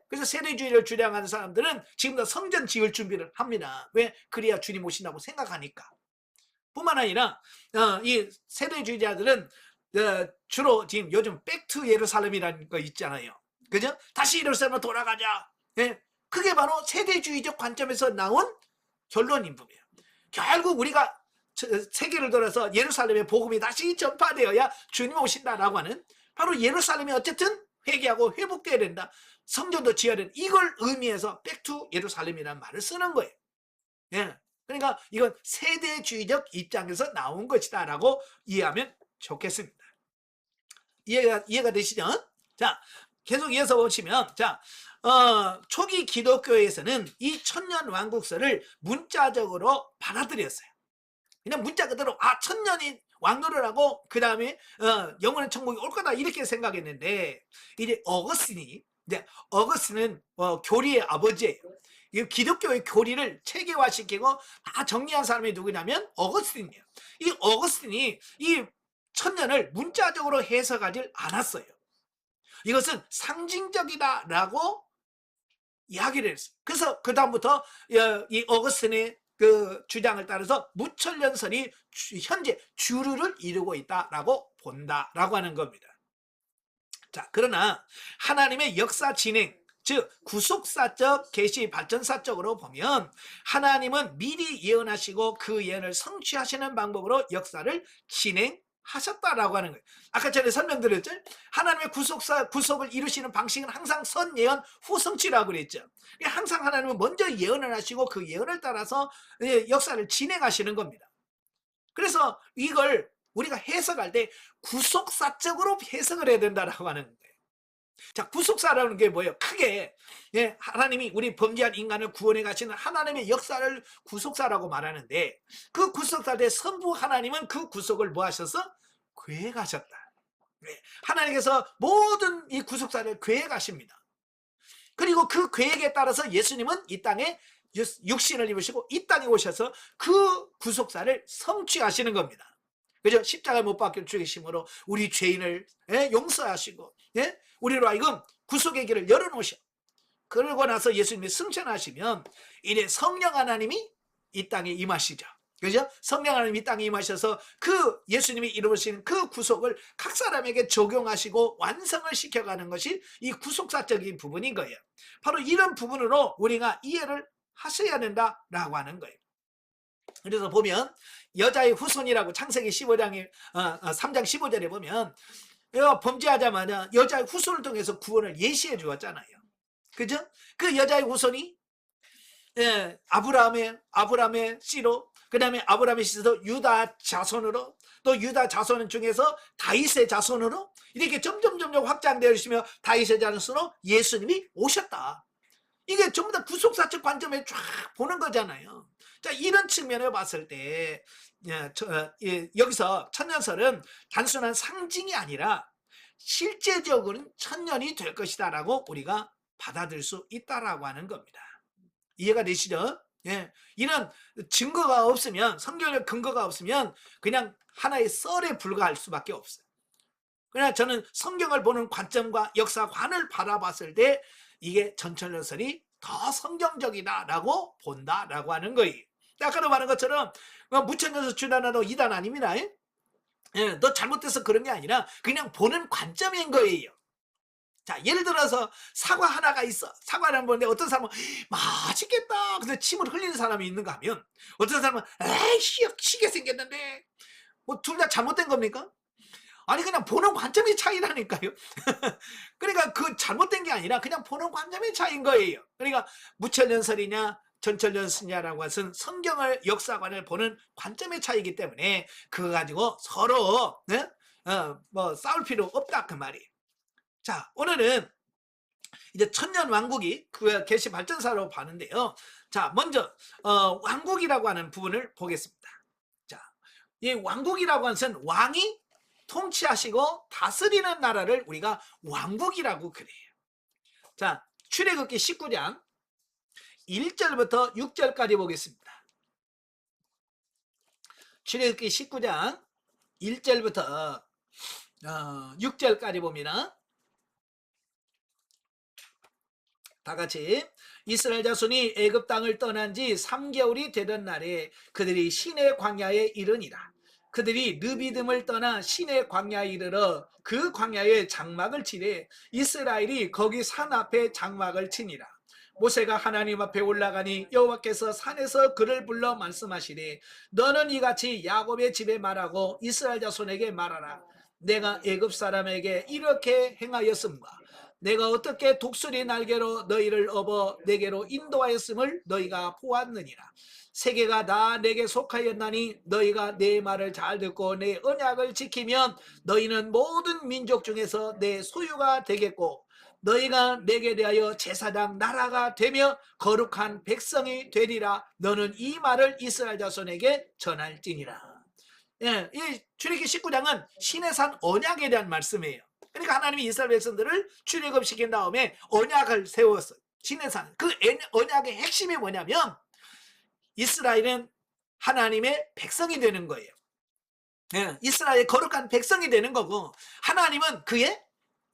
그래서 세대주의를 주장하는 사람들은 지금도 성전 지을 준비를 합니다. 왜? 그래야 주님 오신다고 생각하니까. 뿐만 아니라 이 세대주의자들은 주로 지금 요즘 백투 예루살렘이라는 거 있잖아요. 그죠? 다시 예루살렘으로 돌아가자. 그게 바로 세대주의적 관점에서 나온 결론인 부분이에요. 결국 우리가 세계를 돌아서 예루살렘의 복음이 다시 전파되어야 주님 오신다라고 하는 바로 예루살렘이 어쨌든 회개하고 회복되어야 된다. 성전도 지어야 된다. 이걸 의미해서 백투 예루살렘이라는 말을 쓰는 거예요. 그러니까 이건 세대주의적 입장에서 나온 것이다 라고 이해하면 좋겠습니다. 이해가 되시죠? 자, 계속 이어서 보시면 자, 초기 기독교에서는 이 천년 왕국설을 문자적으로 받아들였어요. 그냥 문자 그대로 천년이 왕노를 하고 그 다음에 영원한 천국이 올 거다 이렇게 생각했는데 이제 어거스틴은 교리의 아버지예요. 이 기독교의 교리를 체계화시키고 다 정리한 사람이 누구냐면 어거스틴이에요. 이 어거스틴이 이 천년을 문자적으로 해석하지 않았어요. 이것은 상징적이다라고 이야기를 했어요. 그래서 그 다음부터 이 어거스틴의 그 주장을 따라서 무천년설이 현재 주류를 이루고 있다라고 본다라고 하는 겁니다. 자, 그러나 하나님의 역사 진행, 즉 구속사적 계시 발전사적으로 보면 하나님은 미리 예언하시고 그 예언을 성취하시는 방법으로 역사를 진행하십니다. 하셨다라고 하는 거예요. 아까 전에 설명드렸죠. 하나님의 구속을 이루시는 방식은 항상 선예언 후성취라고 그랬죠. 항상 하나님은 먼저 예언을 하시고 그 예언을 따라서 역사를 진행하시는 겁니다. 그래서 이걸 우리가 해석할 때 구속사적으로 해석을 해야 된다라고 하는 거예요. 자, 구속사라는 게 뭐예요? 크게 하나님이 우리 범죄한 인간을 구원해 가시는 하나님의 역사를 구속사라고 말하는데, 그 구속사의 선부 하나님은 그 구속을 뭐 하셔서 계획하셨다. 하나님께서 모든 이 구속사를 계획하십니다. 그리고 그 계획에 따라서 예수님은 이 땅에 육신을 입으시고 이 땅에 오셔서 그 구속사를 성취하시는 겁니다. 그죠? 십자가에 못 박혀 죽이심으로 우리 죄인을 용서하시고 우리로 하여금 구속의 길을 열어놓으셔. 그러고 나서 예수님이 승천하시면 이제 성령 하나님이 이 땅에 임하시죠. 그죠? 성령 하나님이 이 땅에 임하셔서 그 예수님이 이루시는 그 구속을 각 사람에게 적용하시고 완성을 시켜가는 것이 이 구속사적인 부분인 거예요. 바로 이런 부분으로 우리가 이해를 하셔야 된다라고 하는 거예요. 그래서 보면 여자의 후손이라고 창세기 15장에 3장 15절에 보면 범죄하자마자 여자의 후손을 통해서 구원을 예시해 주었잖아요. 그죠? 그 여자의 후손이 아브라함의 씨로, 그 다음에 아브라함의 씨에서 유다 자손으로, 또 유다 자손 중에서 다윗의 자손으로 이렇게 점점 확장되어 있으며 다윗의 자손으로 예수님이 오셨다. 이게 전부 다 구속사적 관점에 쫙 보는 거잖아요. 자, 이런 측면을 봤을 때 여기서 천년설은 단순한 상징이 아니라 실제적으로는 천년이 될 것이다 라고 우리가 받아들일 수 있다라고 하는 겁니다. 이해가 되시죠? 이런 증거가 없으면, 성경의 근거가 없으면 그냥 하나의 썰에 불과할 수밖에 없어요. 그러나 저는 성경을 보는 관점과 역사관을 바라봤을 때 이게 전천년설이 더 성경적이다라고 본다라고 하는 거예요. 아까도 말한 것처럼 무천년설 주단하도 이단 아닙니다. 너 잘못돼서 그런 게 아니라 그냥 보는 관점인 거예요. 자, 예를 들어서 사과 하나가 있어. 사과를 보는데 어떤 사람은 맛있겠다. 근데 침을 흘리는 사람이 있는가 하면, 어떤 사람은 에이 시게 생겼는데, 뭐 둘 다 잘못된 겁니까? 아니, 그냥 보는 관점의 차이라니까요. 그러니까 그 잘못된 게 아니라 그냥 보는 관점의 차이인 거예요. 그러니까 무천년설이냐 전천년설이냐라고 해서 성경을, 역사관을 보는 관점의 차이이기 때문에 그거 가지고 서로 뭐 싸울 필요 없다 그 말이에요. 자, 오늘은 이제 천년왕국이 그 계시 발전사로 봤는데요. 자, 먼저 왕국이라고 하는 부분을 보겠습니다. 자, 이 왕국이라고 하는 것은 왕이 통치하시고 다스리는 나라를 우리가 왕국이라고 그래요. 자, 출애굽기 19장 1절부터 6절까지 보겠습니다. 출애굽기 19장 1절부터 6절까지 봅니다. 다 같이. 이스라엘 자손이 애굽 땅을 떠난 지 3개월이 되던 날에 그들이 시내 광야에 이르니라. 그들이 르비딤을 떠나 시내 광야에 이르러 그 광야에 장막을 치되 이스라엘이 거기 산 앞에 장막을 치니라. 모세가 하나님 앞에 올라가니 여호와께서 산에서 그를 불러 말씀하시되 너는 이같이 야곱의 집에 말하고 이스라엘 자손에게 말하라. 내가 애굽 사람에게 이렇게 행하였음과 내가 어떻게 독수리 날개로 너희를 업어 내게로 인도하였음을 너희가 보았느니라. 세계가 다 내게 속하였나니 너희가 내 말을 잘 듣고 내 언약을 지키면 너희는 모든 민족 중에서 내 소유가 되겠고 너희가 내게 대하여 제사장 나라가 되며 거룩한 백성이 되리라. 너는 이 말을 이스라엘 자손에게 전할지니라. 이 출애굽기 19장은 시내산 언약에 대한 말씀이에요. 그러니까 하나님이 이스라엘 백성들을 출애굽시킨 다음에 언약을 세웠어요. 시내산. 그 언약의 핵심이 뭐냐면 이스라엘은 하나님의 백성이 되는 거예요. 이스라엘의 거룩한 백성이 되는 거고 하나님은 그의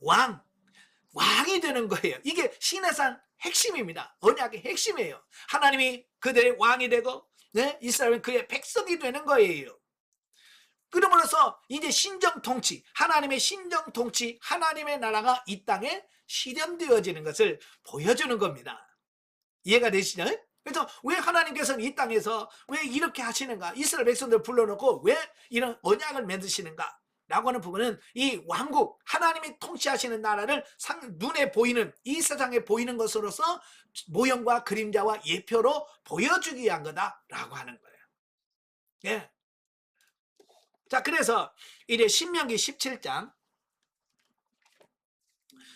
왕이 되는 거예요. 이게 시내산 핵심입니다. 언약의 핵심이에요. 하나님이 그들의 왕이 되고 이스라엘은 그의 백성이 되는 거예요. 그러므로서 이제 신정통치, 하나님의 신정통치, 하나님의 나라가 이 땅에 실현되어지는 것을 보여주는 겁니다. 이해가 되시죠? 그래서 왜 하나님께서는 이 땅에서 왜 이렇게 하시는가? 이스라엘 백성들 불러놓고 왜 이런 언약을 맺으시는가? 라고 하는 부분은 이 왕국, 하나님이 통치하시는 나라를 눈에 보이는, 이 세상에 보이는 것으로서 모형과 그림자와 예표로 보여주기 위한 거다라고 하는 거예요. 예. 자, 그래서 이제 신명기 17장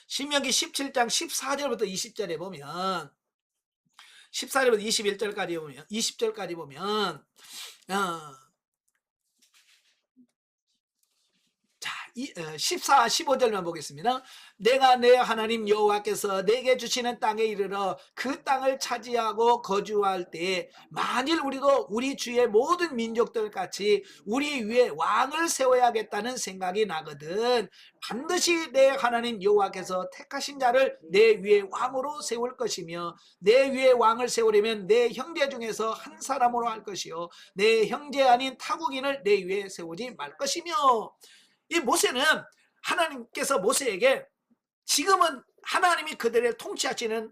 14절부터 20절에 보면, 14절부터 21절까지 보면, 20절까지 보면, 자, 14, 15절만 보겠습니다. 내가 내 하나님 여호와께서 내게 주시는 땅에 이르러 그 땅을 차지하고 거주할 때에 만일 우리도 우리 주의 모든 민족들 같이 우리 위에 왕을 세워야겠다는 생각이 나거든 반드시 내 하나님 여호와께서 택하신 자를 내 위에 왕으로 세울 것이며 내 위에 왕을 세우려면 내 형제 중에서 한 사람으로 할 것이요 내 형제 아닌 타국인을 내 위에 세우지 말 것이며. 이 모세는 하나님께서 모세에게 지금은 하나님이 그들을 통치하시는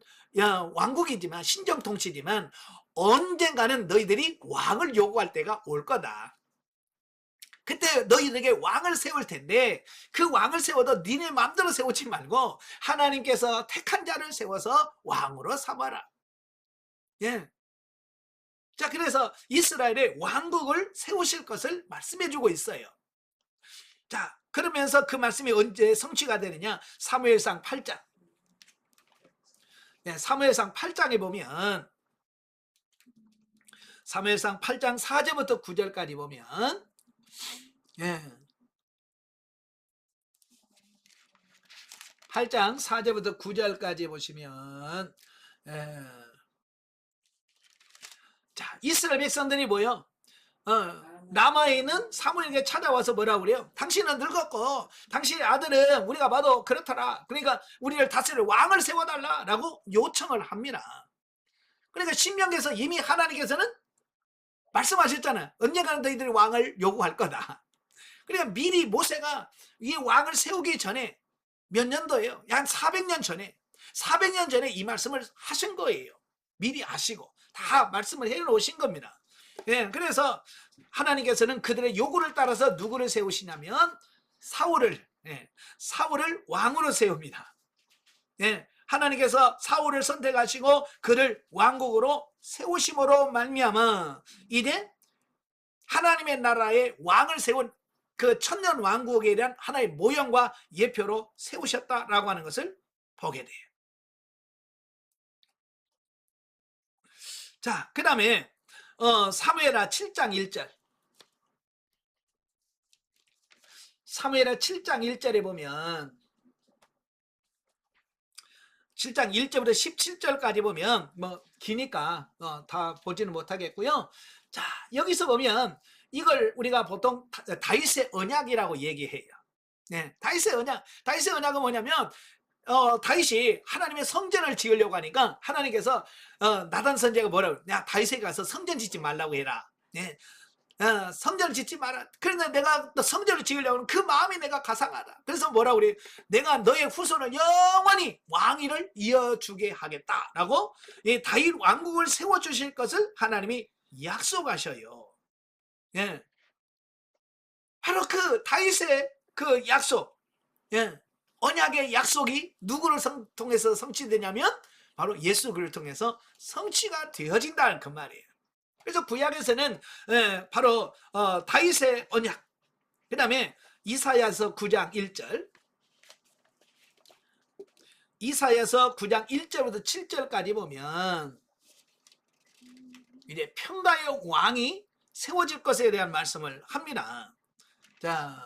왕국이지만 신정 통치지만 언젠가는 너희들이 왕을 요구할 때가 올 거다. 그때 너희들에게 왕을 세울 텐데 그 왕을 세워도 니네 마음대로 세우지 말고 하나님께서 택한 자를 세워서 왕으로 삼아라. 예. 자, 그래서 이스라엘의 왕국을 세우실 것을 말씀해 주고 있어요. 자, 그러면서 그 말씀이 언제 성취가 되느냐? 사무엘상 8장. 네, 사무엘상 8장에 보면 사무엘상 8장 4절부터 9절까지 보면 예. 8장 4절부터 9절까지 보시면 자, 이스라엘 백성들이 뭐요? 라마에 있는 사무엘에게 찾아와서 뭐라고 그래요? 당신은 늙었고 당신의 아들은 우리가 봐도 그렇더라. 그러니까 우리를 다스릴 왕을 세워달라 라고 요청을 합니다. 그러니까 신명기에서 이미 하나님께서는 말씀하셨잖아요. 언젠가는 너희들이 왕을 요구할 거다. 그러니까 미리 모세가 이 왕을 세우기 전에 몇 년도예요? 한 400년 전에 400년 전에 이 말씀을 하신 거예요. 미리 아시고 다 말씀을 해놓으신 겁니다. 예, 그래서 하나님께서는 그들의 요구를 따라서 누구를 세우시냐면 사울을 왕으로 세웁니다. 예, 하나님께서 사울을 선택하시고 그를 왕국으로 세우심으로 말미암아 이제 하나님의 나라의 왕을 세운 그 천년 왕국에 대한 하나의 모형과 예표로 세우셨다라고 하는 것을 보게 돼요. 자, 그 다음에 사무엘하 7장 1절. 사무엘하 7장 1절에 보면 7장 1절부터 17절까지 보면 뭐 기니까 다 보지는 못하겠고요. 자, 여기서 보면 이걸 우리가 보통 다윗의 언약이라고 얘기해요. 네, 다윗의 언약은 뭐냐면 다윗이 하나님의 성전을 지으려고 하니까 하나님께서 나단 선지자가 뭐라고 야 다윗에게 가서 성전 짓지 말라고 해라. 네. 성전을 짓지 마라. 그런데 내가 성전을 지으려고 하면 그 마음이 내가 가상하다. 그래서 뭐라고 그래? 내가 너의 후손을 영원히 왕위를 이어주게 하겠다라고 이 다윗 왕국을 세워주실 것을 하나님이 약속하셔요. 예. 바로 그 다윗의 그 약속, 예. 언약의 약속이 누구를 통해서 성취되냐면 바로 예수 그리스도를 통해서 성취가 되어진다는 그 말이에요. 그래서 구약에서는 바로 다윗의 언약, 그 다음에 이사야서 9장 1절, 이사야서 9장 1절부터 7절까지 보면 이제 평강의 왕이 세워질 것에 대한 말씀을 합니다. 자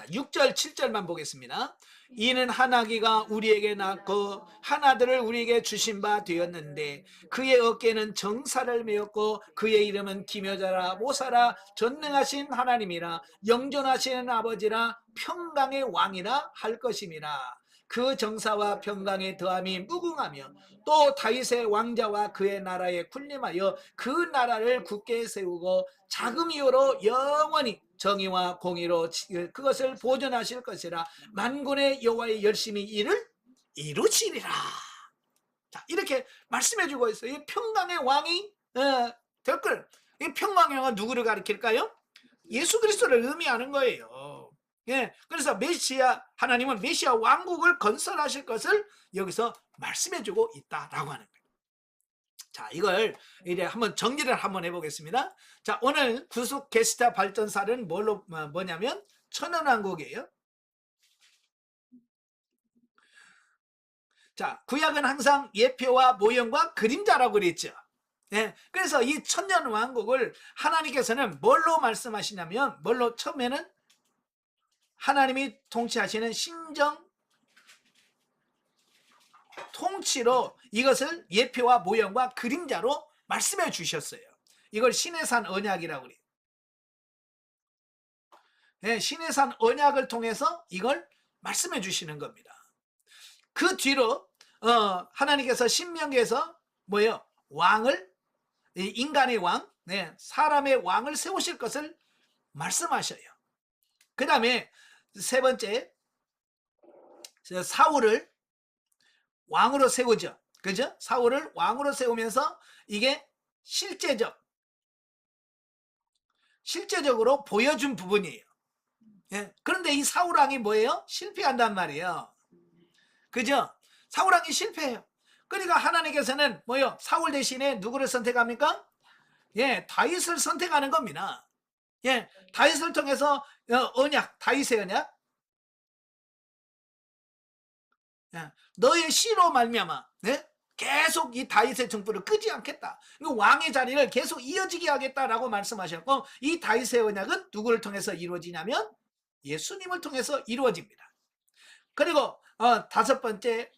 6절 7절만 보겠습니다. 이는 한 아기가 우리에게 낳고 한 아들을 우리에게 주신 바 되었는데 그의 어깨는 정사를 메었고 그의 이름은 기묘자라 모사라 전능하신 하나님이라 영존하시는 아버지라 평강의 왕이라 할 것임이라. 그 정사와 평강의 더함이 무궁하며 또 다윗의 왕자와 그의 나라에 군림하여 그 나라를 굳게 세우고 자금 이후로 영원히 정의와 공의로 그것을 보존하실 것이라. 만군의 여호와의 열심히 이를 이루시리라. 자, 이렇게 말씀해 주고 있어요. 이 평강의 왕이 될 걸. 이 평강의 왕은 누구를 가리킬까요? 예수 그리스도를 의미하는 거예요. 예, 그래서 메시아, 하나님은 메시아 왕국을 건설하실 것을 여기서 말씀해주고 있다라고 하는 거예요. 자, 이걸 이제 한번 정리를 한번 해보겠습니다. 자, 오늘 구속 게스타 발전사는 뭐냐면 천연왕국이에요. 자, 구약은 항상 예표와 모형과 그림자라고 그랬죠. 네, 그래서 이 천년왕국을 하나님께서는 뭘로 말씀하시냐면, 뭘로 처음에는 하나님이 통치하시는 신정 통치로 이것을 예표와 모형과 그림자로 말씀해 주셨어요. 이걸 신의 산 언약이라고 그래요. 네, 신의 산 언약을 통해서 이걸 말씀해 주시는 겁니다. 그 뒤로 하나님께서 신명기에서 뭐예요? 왕을, 인간의 왕, 네, 사람의 왕을 세우실 것을 말씀하셔요. 그 다음에 세 번째, 사울을 왕으로 세우죠. 그죠? 사울을 왕으로 세우면서 이게 실제적으로 보여준 부분이에요. 예. 그런데 이 사울왕이 뭐예요? 실패한단 말이에요. 그죠? 사울왕이 실패해요. 그러니까 하나님께서는 뭐예요? 사울 대신에 누구를 선택합니까? 예, 다윗을 선택하는 겁니다. 예, 다윗을 통해서 언약, 다윗의 언약. 예, 너의 씨로 말미암아, 네? 계속 이 다윗의 정부를 끄지 않겠다. 왕의 자리를 계속 이어지게 하겠다라고 말씀하셨고, 이 다윗의 언약은 누구를 통해서 이루어지냐면 예수님을 통해서 이루어집니다. 그리고 다섯 번째,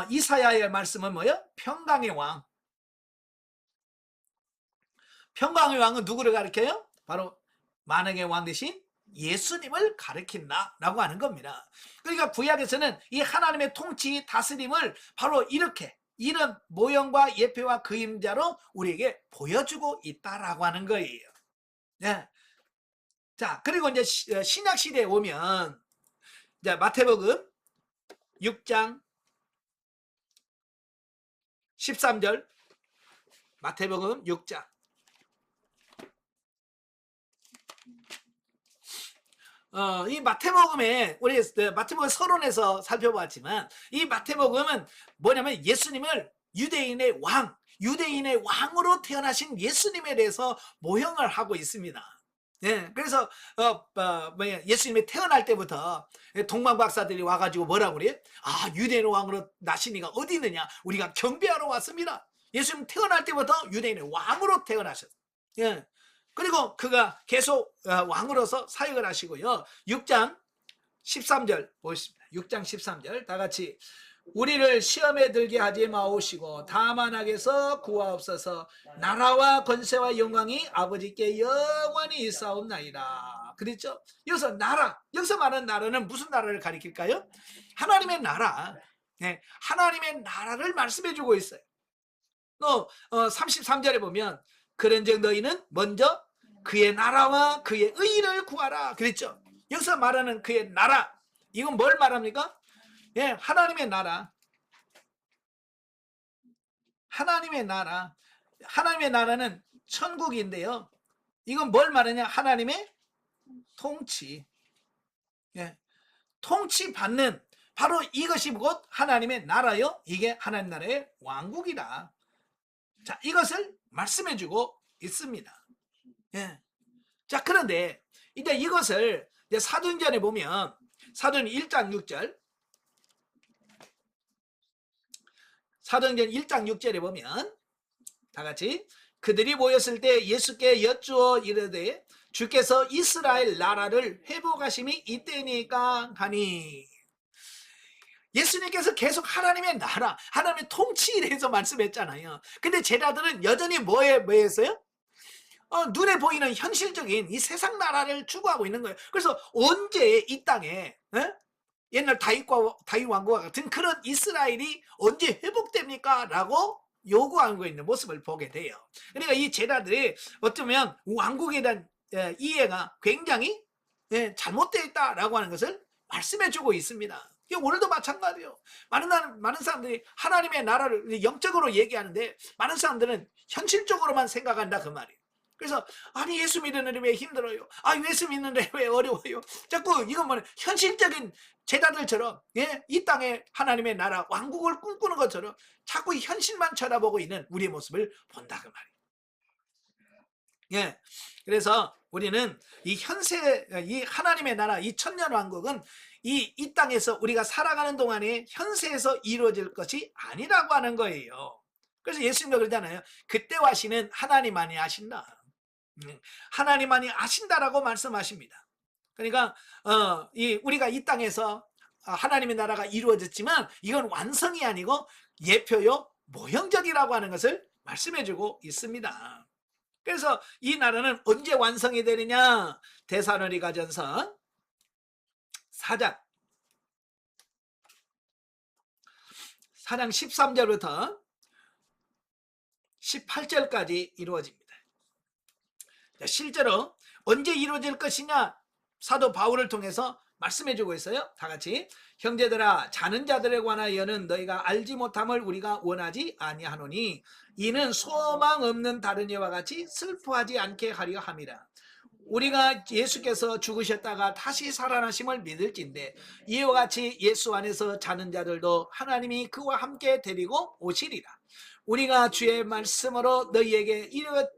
이사야의 말씀은 뭐예요? 평강의 왕. 평강의 왕은 누구를 가리켜요? 바로 만왕의 왕 대신 예수님을 가리킨다라고 하는 겁니다. 그러니까 구약에서는 이 하나님의 통치, 다스림을 바로 이렇게 이런 모형과 예표와 그림자로 우리에게 보여주고 있다라고 하는 거예요. 네. 자, 그리고 이제 신약 시대에 오면 이제 마태복음 6장 13절, 마태복음 6장. 이 마태복음에 우리 마태복음 서론에서 살펴봤지만 이 마태복음은 뭐냐면 예수님을 유대인의 왕으로 태어나신 예수님에 대해서 모형을 하고 있습니다. 예, 그래서 예수님이 태어날 때부터 동방 박사들이 와가지고 뭐라고 그래? 아, 유대인의 왕으로 나신 이가 어디 있느냐? 우리가 경배하러 왔습니다. 예수님 태어날 때부터 유대인의 왕으로 태어나셨어요. 예. 그리고 그가 계속 왕으로서 사역을 하시고요. 6장 13절 보겠습니다. 6장 13절 다 같이, 우리를 시험에 들게 하지 마오시고 다만 악에서 구하옵소서. 나라와 권세와 영광이 아버지께 영원히 있사옵나이다. 그랬죠? 여기서 나라, 여기서 말하는 나라는 무슨 나라를 가리킬까요? 하나님의 나라. 네, 하나님의 나라를 말씀해 주고 있어요. 또 33절에 보면 그런즉 너희는 먼저 그의 나라와 그의 의를 구하라 그랬죠. 여기서 말하는 그의 나라, 이건 뭘 말합니까? 예, 하나님의 나라. 하나님의 나라. 하나님의 나라는 천국인데요. 이건 뭘 말하냐? 하나님의 통치. 예, 통치받는 바로 이것이 곧 하나님의 나라요. 이게 하나님 나라의 왕국이다. 자, 이것을 말씀해주고 있습니다. 예. 자, 그런데 이제 이것을 이제 사도행전에 보면 사도행전 1장 6절, 사도행전 1장 6절에 보면 다 같이, 그들이 모였을 때 예수께 여쭈어 이르되 주께서 이스라엘 나라를 회복하심이 이때니까 하니. 예수님께서 계속 하나님의 나라, 하나님의 통치에 대해서 말씀했잖아요. 근데 제자들은 여전히 뭐에 했어요? 눈에 보이는 현실적인 이 세상 나라를 추구하고 있는 거예요. 그래서 언제 이 땅에 옛날 다윗 왕국과 같은 그런 이스라엘이 언제 회복됩니까? 라고 요구하고 있는 모습을 보게 돼요. 그러니까 이 제자들이 어쩌면 왕국에 대한 이해가 굉장히 잘못되어 있다라고 하는 것을 말씀해주고 있습니다. 오늘도 마찬가지예요. 많은 사람들이 하나님의 나라를 영적으로 얘기하는데 많은 사람들은 현실적으로만 생각한다 그 말이에요. 그래서 아니 예수 믿는데 왜 힘들어요? 아 예수 믿는데 왜 어려워요? 자꾸 이건 뭐 현실적인 제자들처럼 이 땅에 하나님의 나라 왕국을 꿈꾸는 것처럼 자꾸 현실만 쳐다보고 있는 우리의 모습을 본다 그 말이에요. 예. 그래서 우리는 이 현세, 이 하나님의 나라, 이 천년 왕국은 이 땅에서 우리가 살아가는 동안에 현세에서 이루어질 것이 아니라고 하는 거예요. 그래서 예수님도 그러잖아요. 그때 와시는 하나님만이 아신다. 하나님만이 아신다라고 말씀하십니다. 그러니까 우리가 이 땅에서 하나님의 나라가 이루어졌지만 이건 완성이 아니고 예표요 모형적이라고 하는 것을 말씀해주고 있습니다. 그래서 이 나라는 언제 완성이 되느냐? 데살로니가전서 4장 13절부터 18절까지 이루어집니다. 실제로 언제 이루어질 것이냐? 사도 바울을 통해서 말씀해주고 있어요. 다 같이 형제들아 자는 자들에 관하여는 너희가 알지 못함을 우리가 원하지 아니하노니 이는 소망 없는 다른 이와 같이 슬퍼하지 않게 하려 함이라. 우리가 예수께서 죽으셨다가 다시 살아나심을 믿을진데 이와 같이 예수 안에서 자는 자들도 하나님이 그와 함께 데리고 오시리라. 우리가 주의 말씀으로 너희에게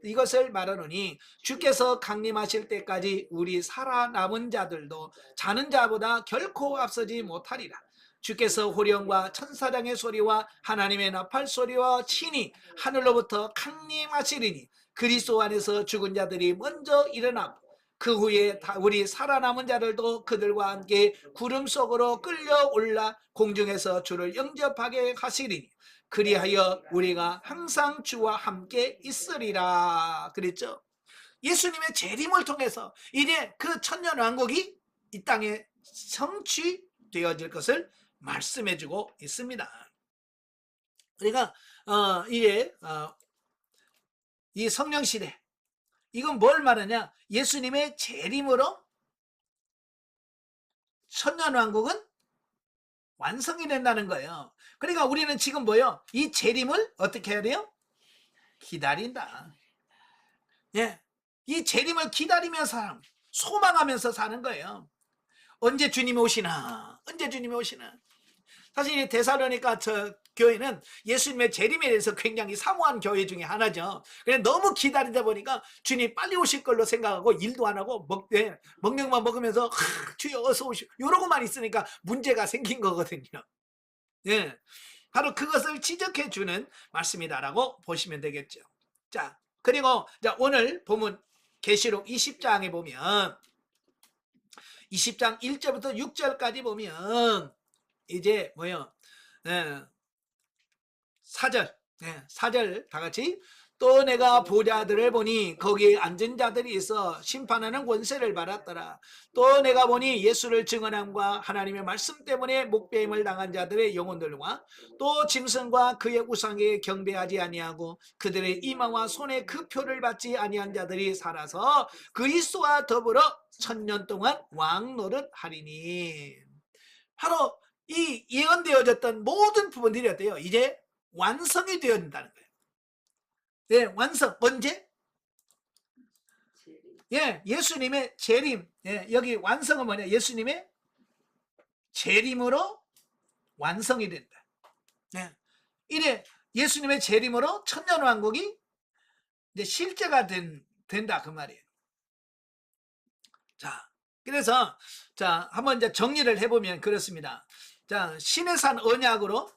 이것을 말하노니 주께서 강림하실 때까지 우리 살아남은 자들도 자는 자보다 결코 앞서지 못하리라. 주께서 호령과 천사장의 소리와 하나님의 나팔 소리와 친히 하늘로부터 강림하시리니 그리스도 안에서 죽은 자들이 먼저 일어나고 그 후에 우리 살아남은 자들도 그들과 함께 구름 속으로 끌려 올라 공중에서 주를 영접하게 하시리니 그리하여 우리가 항상 주와 함께 있으리라 그랬죠. 예수님의 재림을 통해서 이제 그 천년 왕국이 이 땅에 성취되어질 것을 말씀해주고 있습니다. 그러니까 이제 이 성령 시대 이건 뭘 말하냐? 예수님의 재림으로 천년 왕국은 완성이 된다는 거예요. 그러니까 우리는 지금 뭐요? 이 재림을 어떻게 해야 돼요? 기다린다. 예, 이 재림을 기다리면서 소망하면서 사는 거예요. 언제 주님이 오시나? 언제 주님이 오시나? 사실 데살로니가 교회는 예수님의 재림에 대해서 굉장히 사모한 교회 중에 하나죠. 그래 너무 기다리다 보니까 주님 빨리 오실 걸로 생각하고 일도 안 하고 먹는 만 먹으면서 주여 어서 오시오 이러고만 있으니까 문제가 생긴 거거든요. 예, 바로 그것을 지적해 주는 말씀이다라고 보시면 되겠죠. 자, 그리고 오늘 본문 계시록 20장에 보면 20장 1절부터 6절까지 보면 이제 뭐요? 4절 다 같이 또 내가 보좌들을 보니 거기에 앉은 자들이 있어 심판하는 권세를 받았더라. 또 내가 보니 예수를 증언함과 하나님의 말씀 때문에 목배임을 당한 자들의 영혼들과 또 짐승과 그의 우상에 경배하지 아니하고 그들의 이마와 손에 그 표를 받지 아니한 자들이 살아서 그리스도와 더불어 1000년 동안 왕노릇하리니. 바로 이 예언되어졌던 모든 부분들이 어때요? 이제 완성이 되어진다는 거예요. 네, 완성. 언제? 예, 예수님의 재림. 예, 여기 완성은 뭐냐? 예수님의 재림으로 완성이 된다. 예, 이래 예수님의 재림으로 천년왕국이 이제 실제가 된다 그 말이에요. 자, 그래서 한번 이제 정리를 해보면 그렇습니다. 자, 시내산 언약으로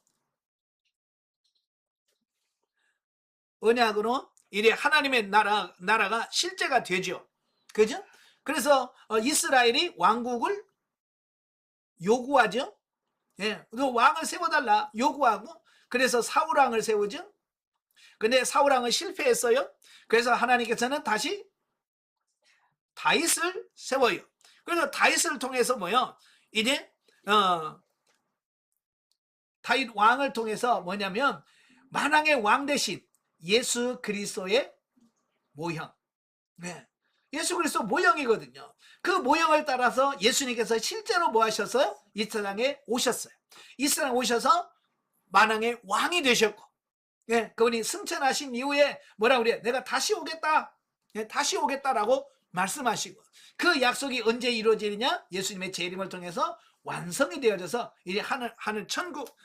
이래 하나님의 나라가 실제가 되죠. 그죠? 그래서 이스라엘이 왕국을 요구하죠. 예, 왕을 세워달라 요구하고 그래서 사울왕을 세우죠. 근데 사울왕은 실패했어요. 그래서 하나님께서는 다시 다윗을 세워요. 그래서 다윗을 통해서 뭐요? 이제 다윗 왕을 통해서 뭐냐면 만왕의 왕 대신 예수 그리스도의 모형. 네. 예수 그리스도 모형이거든요. 그 모형을 따라서 예수님께서 실제로 뭐 하셨어요? 이 세상에 오셨어요. 이 세상에 오셔서 만왕의 왕이 되셨고, 네. 그분이 승천하신 이후에 뭐라 그래요? 내가 다시 오겠다. 다시 오겠다라고 말씀하시고, 그 약속이 언제 이루어지느냐? 예수님의 재림을 통해서 완성이 되어져서 이제 하늘 천국,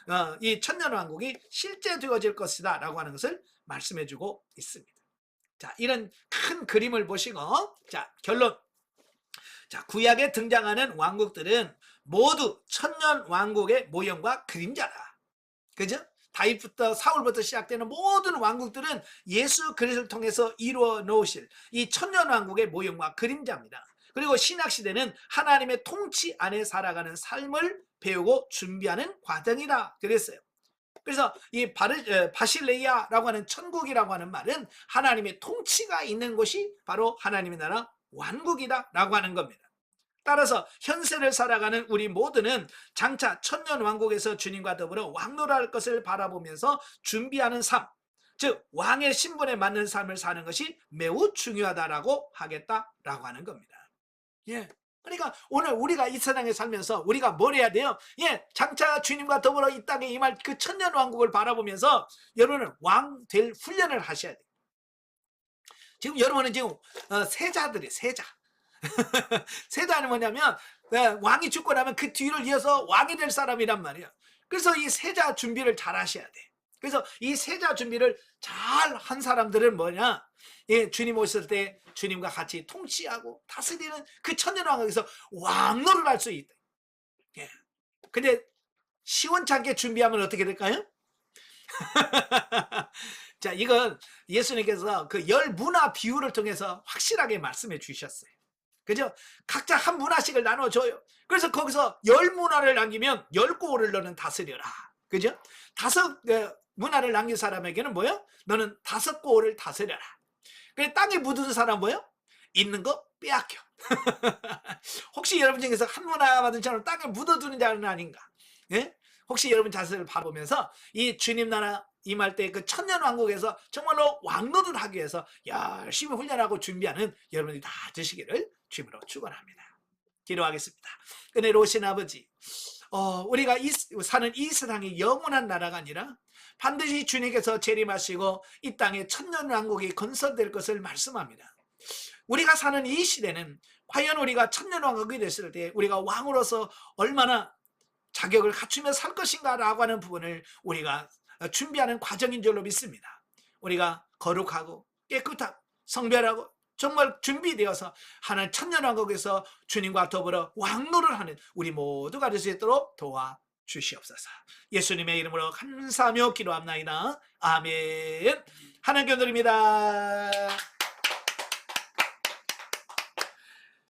이 천년왕국이 실제 되어질 것이다 라고 하는 것을 말씀해주고 있습니다. 자, 이런 큰 그림을 보시고, 자, 결론. 자, 구약에 등장하는 왕국들은 모두 천년왕국의 모형과 그림자다. 그죠? 다윗부터 사울부터 시작되는 모든 왕국들은 예수 그리스도를 통해서 이루어 놓으실 이 천년왕국의 모형과 그림자입니다. 그리고 신약시대는 하나님의 통치 안에 살아가는 삶을 배우고 준비하는 과정이라 그랬어요. 그래서 이 바실레이아라고 하는 천국이라고 하는 말은 하나님의 통치가 있는 곳이 바로 하나님의 나라 왕국이다 라고 하는 겁니다. 따라서 현세를 살아가는 우리 모두는 장차 천년왕국에서 주님과 더불어 왕노랄 것을 바라보면서 준비하는 삶, 즉 왕의 신분에 맞는 삶을 사는 것이 매우 중요하다라고 하겠다라고 하는 겁니다. 예. 그러니까 오늘 우리가 이 세상에 살면서 우리가 뭘 해야 돼요? 예, 장차 주님과 더불어 이 땅에 임할 그 천년왕국을 바라보면서 여러분은 왕 될 훈련을 하셔야 돼요. 지금 여러분은 지금 세자들이에요, 세자. 세자는 뭐냐면 왕이 죽고 나면 그 뒤를 이어서 왕이 될 사람이란 말이에요. 그래서 이 세자 준비를 잘 하셔야 돼. 그래서 이 세자 준비를 잘 한 사람들은 뭐냐? 예, 주님 오실 때 주님과 같이 통치하고 다스리는 그 천년왕국에서 왕노를 할 수 있다. 예. 근데 시원찮게 준비하면 어떻게 될까요? 자, 이건 예수님께서 그 열 문화 비유를 통해서 확실하게 말씀해 주셨어요. 그죠? 각자 한 문화씩을 나눠줘요. 그래서 거기서 열 문화를 남기면 10고을을 너는 다스려라. 그죠? 5 문화를 남긴 사람에게는 뭐요? 너는 5고을을 다스려라. 그래, 땅에 묻은 사람 뭐요? 있는 거 빼앗겨. 혹시 여러분 중에서 한 문화 받은 자는 땅에 묻어두는 자는 아닌가? 예? 혹시 여러분 자신을 바라보면서 이 주님 나라 임할 때 그 천년왕국에서 정말로 왕노를 하기 위해서 열심히 훈련하고 준비하는 여러분이 다 되시기를 주님으로 축원합니다. 기도하겠습니다. 은혜로우신 아버지, 우리가 사는 이 세상이 영원한 나라가 아니라 반드시 주님께서 재림하시고 이 땅에 천년왕국이 건설될 것을 말씀합니다. 우리가 사는 이 시대는 과연 우리가 천년왕국이 됐을 때 우리가 왕으로서 얼마나 자격을 갖추며 살 것인가 라고 하는 부분을 우리가 준비하는 과정인 줄로 믿습니다. 우리가 거룩하고 깨끗하고 성별하고 정말 준비되어서 하나님 천년왕국에서 주님과 더불어 왕노를 하는 우리 모두가 될 수 있도록 도와주시옵소서. 예수님의 이름으로 감사하며 기도합나이다. 아멘. 하나님 감사드립니다.